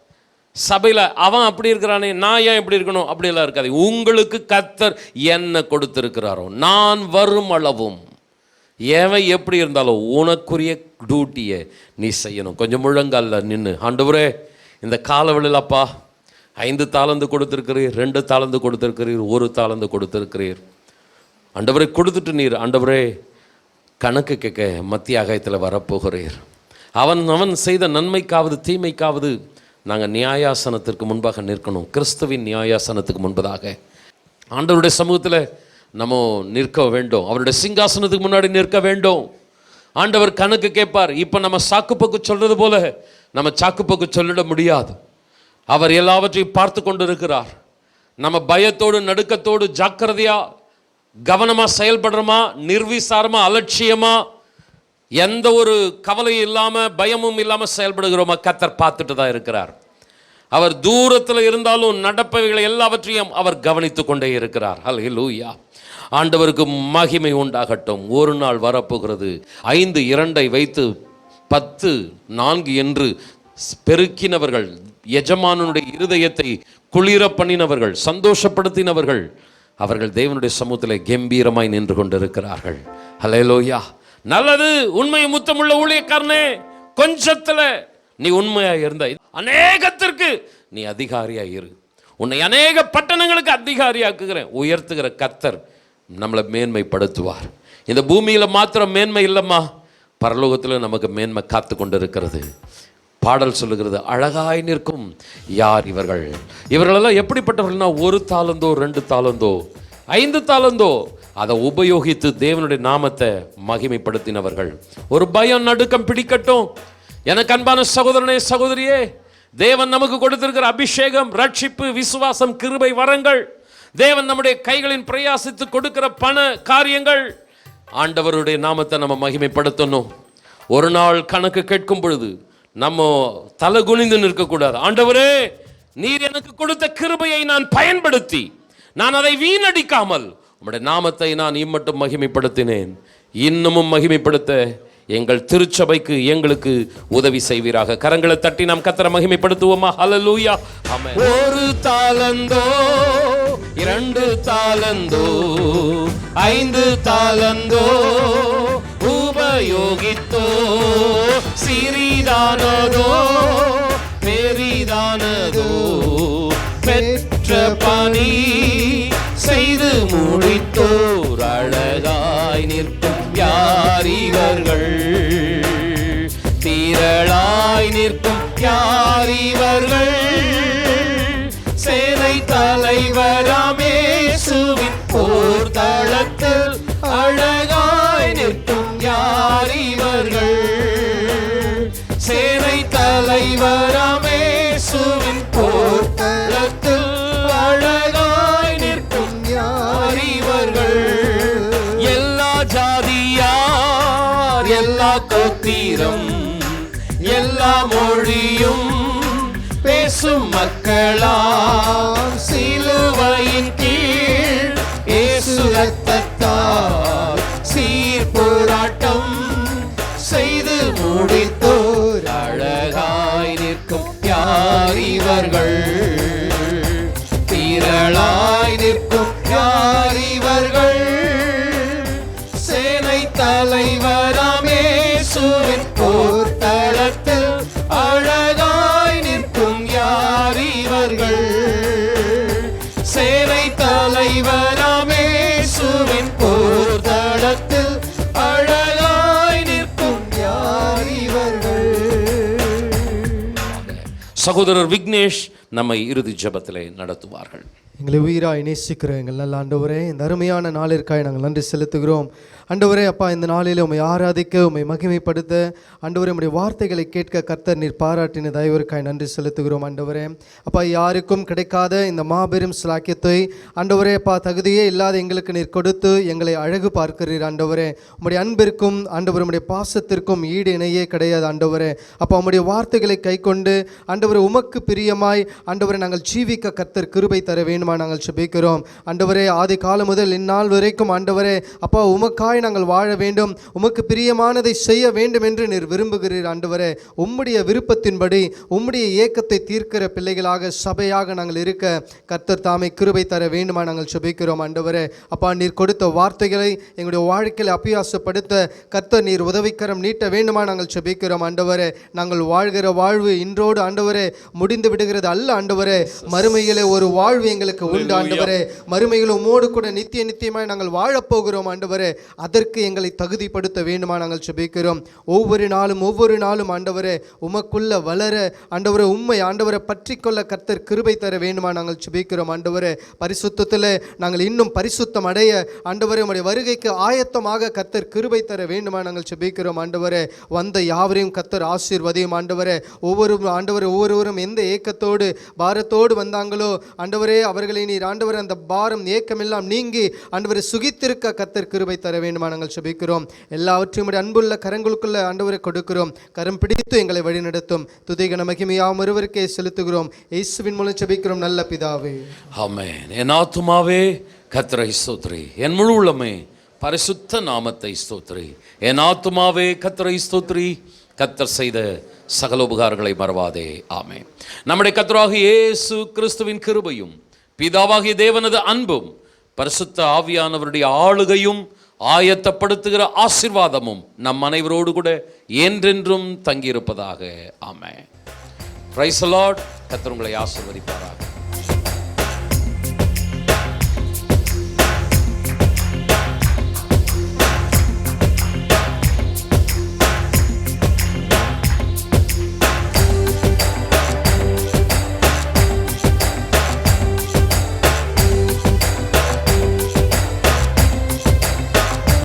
சபையில் அவன் அப்படி இருக்கிறானே, நான் ஏன் இப்படி இருக்கணும் அப்படியெல்லாம் இருக்காது. உங்களுக்கு கர்த்தர் என்ன கொடுத்திருக்கிறாரோ, நான் வரும் அளவும் ஏவன் எப்படி இருந்தாலும் உனக்குரிய டியூட்டியை நீ செய்யணும். கொஞ்சம் முழங்கால நின்று, ஆண்டவரே, இந்த காலவெளியில் அப்பா 5 தாலந்து கொடுத்திருக்கிறீர், 2 தாலந்து கொடுத்திருக்கிறீர், 1 தாலந்து கொடுத்திருக்கிறீர். ஆண்டவரே கொடுத்துட்டு நீர் ஆண்டவரே கணக்கு கேட்க மத்திய ஆகாயத்தில் வரப்போகிறீர். அவன் செய்த நன்மைக்காவது தீமைக்காவது நாங்கள் நியாயாசனத்திற்கு முன்பாக நிற்கணும். கிறிஸ்துவின் நியாயாசனத்துக்கு முன்பதாக ஆண்டவருடைய சமூகத்தில் நம்ம நிற்க வேண்டும். அவருடைய சிங்காசனத்துக்கு முன்னாடி நிற்க வேண்டும். ஆண்டவர் கணக்கு கேட்பார். இப்போ நம்ம சாக்குப்போக்கு சொல்றது போல நம்ம சாக்குப்போக்கு சொல்லிட முடியாது. அவர் எல்லாவற்றையும் பார்த்து கொண்டு இருக்கிறார். நம்ம பயத்தோடு நடுக்கத்தோடு ஜாக்கிரதையா கவனமாக செயல்படுறோமா, நிர்விசாரமா, அலட்சியமா, எந்த ஒரு கவலையும் இல்லாமல் பயமும் இல்லாமல் செயல்படுகிறோமா, கர்த்தர் பார்த்துட்டு தான் இருக்கிறார். அவர் தூரத்தில் இருந்தாலும் நடப்பவைகளை எல்லாவற்றையும் அவர் கவனித்து கொண்டே இருக்கிறார். ஹல்லேலூயா. ஆண்டவருக்கு மகிமை உண்டாகட்டும். ஒரு நாள் வரப்போகிறது, 5 2 வைத்து 10 4 என்று பெருக்கினவர்கள், எஜமானுடைய இருதயத்தை குளிர பண்ணினவர்கள், சந்தோஷப்படுத்தினவர்கள், அவர்கள் தேவனுடைய சமூகத்தில் கம்பீரமாய் நின்று கொண்டிருக்கிறார்கள். ஹல்லேலூயா. நல்லது. உண்மை முத்தமுள்ள ஊழியக்காரனே, கொஞ்சத்துல நீ உண்மையா இருந்த அநேகத்திற்கு நீ அதிகாரியா இரு. உன்னை அநேக பட்டணங்களுக்கு அதிகாரியாக்குகிறேன். உயர்த்துகிற கர்த்தர் நம்மளை மேன்மைப்படுத்துவார். இந்த பூமியில மாத்திரம் மேன்மை இல்லைம்மா, பரலோகத்தில் நமக்கு மேன்மை காத்து கொண்டு இருக்கிறது. பாடல் சொல்லுகிறது, அழகாய் நிற்கும் யார் இவர்கள். இவர்களெல்லாம் எப்படிப்பட்டவர்கள்னா, 1 தாலந்தோ 2 தாலந்தோ 5 தாலந்தோ அதை உபயோகித்து தேவனுடைய நாமத்தை மகிமைப்படுத்தினவர்கள். ஒரு பயம் நடுக்கம் பிடிக்கட்டும். எனக்கு அன்பான சகோதரனே, சகோதரியே, தேவன் நமக்கு கொடுத்திருக்கிற அபிஷேகம், ரட்சிப்பு, விசுவாசம், கிருபை, வரங்கள், தேவன் நம்முடைய கைகளின் பிரயாசித்து கொடுக்கிற பண காரியங்கள், ஆண்டவருடைய நாமத்தை நம்ம மகிமைப்படுத்தணும். ஒரு நாள் கணக்கு கேட்கும் பொழுது நம்ம தலை குனிந்து நிற்கக்கூடாது. ஆண்டவரே, நீர் எனக்கு கொடுத்த கிருபையை நான் பயன்படுத்தி நான் அதை வீணடிக்காமல் உம்முடைய நாமத்தை நான் இம்மட்டும் மகிமைப்படுத்தினேன். இன்னமும் மகிமைப்படுத்த எங்கள் திருச்சபைக்கு எங்களுக்கு உதவி செய்வீராக. கரங்களை தட்டி நாம் கர்த்தரை மகிமைப்படுத்துவோமா? ஹல்லேலூயா. ஆமென். 1 தாலந்தோ 2 தாலந்தோ 5 தாலந்தோ உபயோகித்தோ, சிறிதானதோ பெரிதானதோ பெற்ற பணி செய்து முடித்தோர் அழகாய் நிற்கும் யார் இவர்கள், திரளாய் நிற்கும் யார் இவர்கள், சேனை தலைவராம் இயேசுவின் போர் தளத்தில் அழகாய் நிற்கும் யார் இவர்கள், சேனை தலைவராம் இயேசுவின் போர் தளத்தில் அழகாய் நிற்கும் யார் இவர்கள், எல்லா ஜாதியார் வீரம் எல்லா மொழியும் பேசும் மக்களாம் சிலுவையின் கீழ் இயேசு ரத்தத்தால் சீர் போராட்டம் செய்து முடித்தோர் அழகாய் நிற்கும் யார் இவர்கள், திரளாய் நிற்கும் யார் இவர்கள், சேனை தலைவராம் இயேசுவின் போர்த்தளத்தில் அழகாய் நிற்கும் யார் இவர்கள், சேனை தலைவராம் இயேசுவின் போர்த்தளத்தில் அழகாய் நிற்கும் யார் இவர்கள். சகோதரர் விக்னேஷ் நம்மை இறுதி ஜெபத்திலே நடத்துவார்கள். எங்களை உயிராய் நேசிக்கிற எங்கள் நல்ல ஆண்டவரே, இந்த அருமையான நாளிற்காக நாங்கள் நன்றி செலுத்துகிறோம். ஆண்டவரே அப்பா, இந்த நாளில் உம்மை ஆராதிக்க, உம்மை மகிமைப்படுத்த, ஆண்டவரே உம்முடைய வார்த்தைகளை கேட்க கர்த்தர் நீர் பாராட்டின தயவிற்காய் நன்றி செலுத்துகிறோம். ஆண்டவரே அப்பா, யாருக்கும் கிடைக்காத இந்த மாபெரும் சிலாக்கியத்தை ஆண்டவரே அப்பா தகுதியே இல்லாத எங்களுக்கு நீர் கொடுத்து எங்களை அழகு பார்க்கிறீர். ஆண்டவரே உம்முடைய அன்பிற்கும் ஆண்டவர் உம்முடைய பாசத்திற்கும் ஈடு இணையே கிடையாது. ஆண்டவரே அப்பா, உம்முடைய வார்த்தைகளை கை கொண்டு ஆண்டவரே உமக்கு பிரியமாய் ஆண்டவரை நாங்கள் ஜீவிக்க கர்த்தர் கிருபை தர வேண்டும் நாங்கள் ஜெபிக்கிறோம். ஆண்டவரே ஆதி காலம் முதல் இந்நாள் வரைக்கும் ஆண்டவரே அப்பா உமக்காய் நாங்கள் வாழ வேண்டும், உமக்கு பிரியமானதை செய்ய வேண்டும் என்று நீர் விரும்புகிறீர். ஆண்டவரே உம்முடைய விருப்பத்தின்படி உம்முடைய ஏக்கத்தை தீர்க்கிற பிள்ளைகளாக சபையாக நாங்கள் இருக்க கர்த்தர் தாமே கிருபை தர வேண்டுமா நாங்கள் ஜெபிக்கிறோம். ஆண்டவரே அப்பா, நீர் கொடுத்த வார்த்தைகளை எங்களுடைய வாழ்க்கையில் அபியாசப்படுத்த கர்த்தர் நீர் உதவிக்கரம் நீட்ட வேண்டுமா நாங்கள் ஜெபிக்கிறோம். ஆண்டவரே நாங்கள் வாழ்கிற வாழ்வு இன்றோடு ஆண்டவரே முடிந்து விடுகிறது அல்ல. ஆண்டவரே மறுமையிலே ஒரு வாழ்வு எங்களுக்கு உண்டு. ஆண்டவரே மறுமையில் உம்மோடு கூட நித்திய நித்தியமாய் நாங்கள் வாழப்போகிறோம். ஆண்டவரே அதற்கு எங்களை தகுதிப்படுத்த வேண்டுமா நாங்கள் ஜெபிக்கிறோம். ஒவ்வொரு நாளும் ஆண்டவரே உமக்குள்ள வளர ஆண்டவரே உம்மை ஆண்டவரை பற்றி கொள்ள கர்த்தர் கிருபை தர வேண்டுமா நாங்கள் ஜெபிக்கிறோம். ஆண்டவரே பரிசுத்தத்தில் நாங்கள் இன்னும் பரிசுத்தம் அடைய ஆண்டவரே உம்முடைய வருகைக்கு ஆயத்தமாக கர்த்தர் கிருபை தர வேண்டுமா நாங்கள் ஜெபிக்கிறோம். ஆண்டவரே வந்த யாவரையும் கர்த்தர் ஆசீர்வதியும். ஆண்டவரே ஒவ்வொருவரும் எந்த ஏக்கத்தோடு பாரத்தோடு வந்தாங்களோ ஆண்டவரே அவர்களை நீர் ஆண்டவரே அந்த பாரம் ஏக்கமெல்லாம் நீங்கி ஆண்டவரை சுகித்திருக்க கர்த்தர் கிருபை தர வேண்டுமா நாங்கள் ஜெபிக்கிறோம். எல்லாவற்றையும் அன்புள்ள கரங்களுக்குள்ள ஆண்டவரை கொடுக்கிறோம். கரம் பிடித்து எங்களை வழிநடத்தும். துதிகன மகிமையாம் ஒருவருக்கே செலுத்துகிறோம். இயேசுவின் மூலம் ஜெபிக்கிறோம் நல்ல பிதாவே, ஆமென். என் ஆத்துமாவே கர்த்தரை ஸ்தோத்திரி, என் முழு உள்ளமே பரிசுத்த நாமத்தை ஸ்தோத்திரி. என் ஆத்துமாவே கர்த்தரை ஸ்தோத்திரி, கர்த்தர் செய்த சகல உபகாரங்களை மறவாதே. ஆமென். நம்முடைய கர்த்தராகிய இயேசு கிறிஸ்துவின் கிருபையும் பிதாவாகிய தேவனது அன்பும் பரிசுத்த ஆவியானவருடைய ஆளுகையும் ஆயத்தப்படுத்துகிற ஆசீர்வாதமும் நம் அனைவரோடு கூட என்றென்றும் தங்கியிருப்பதாக. ஆமென். Praise the Lord. கர்த்தர் உங்களை ஆசீர்வதிப்பார்.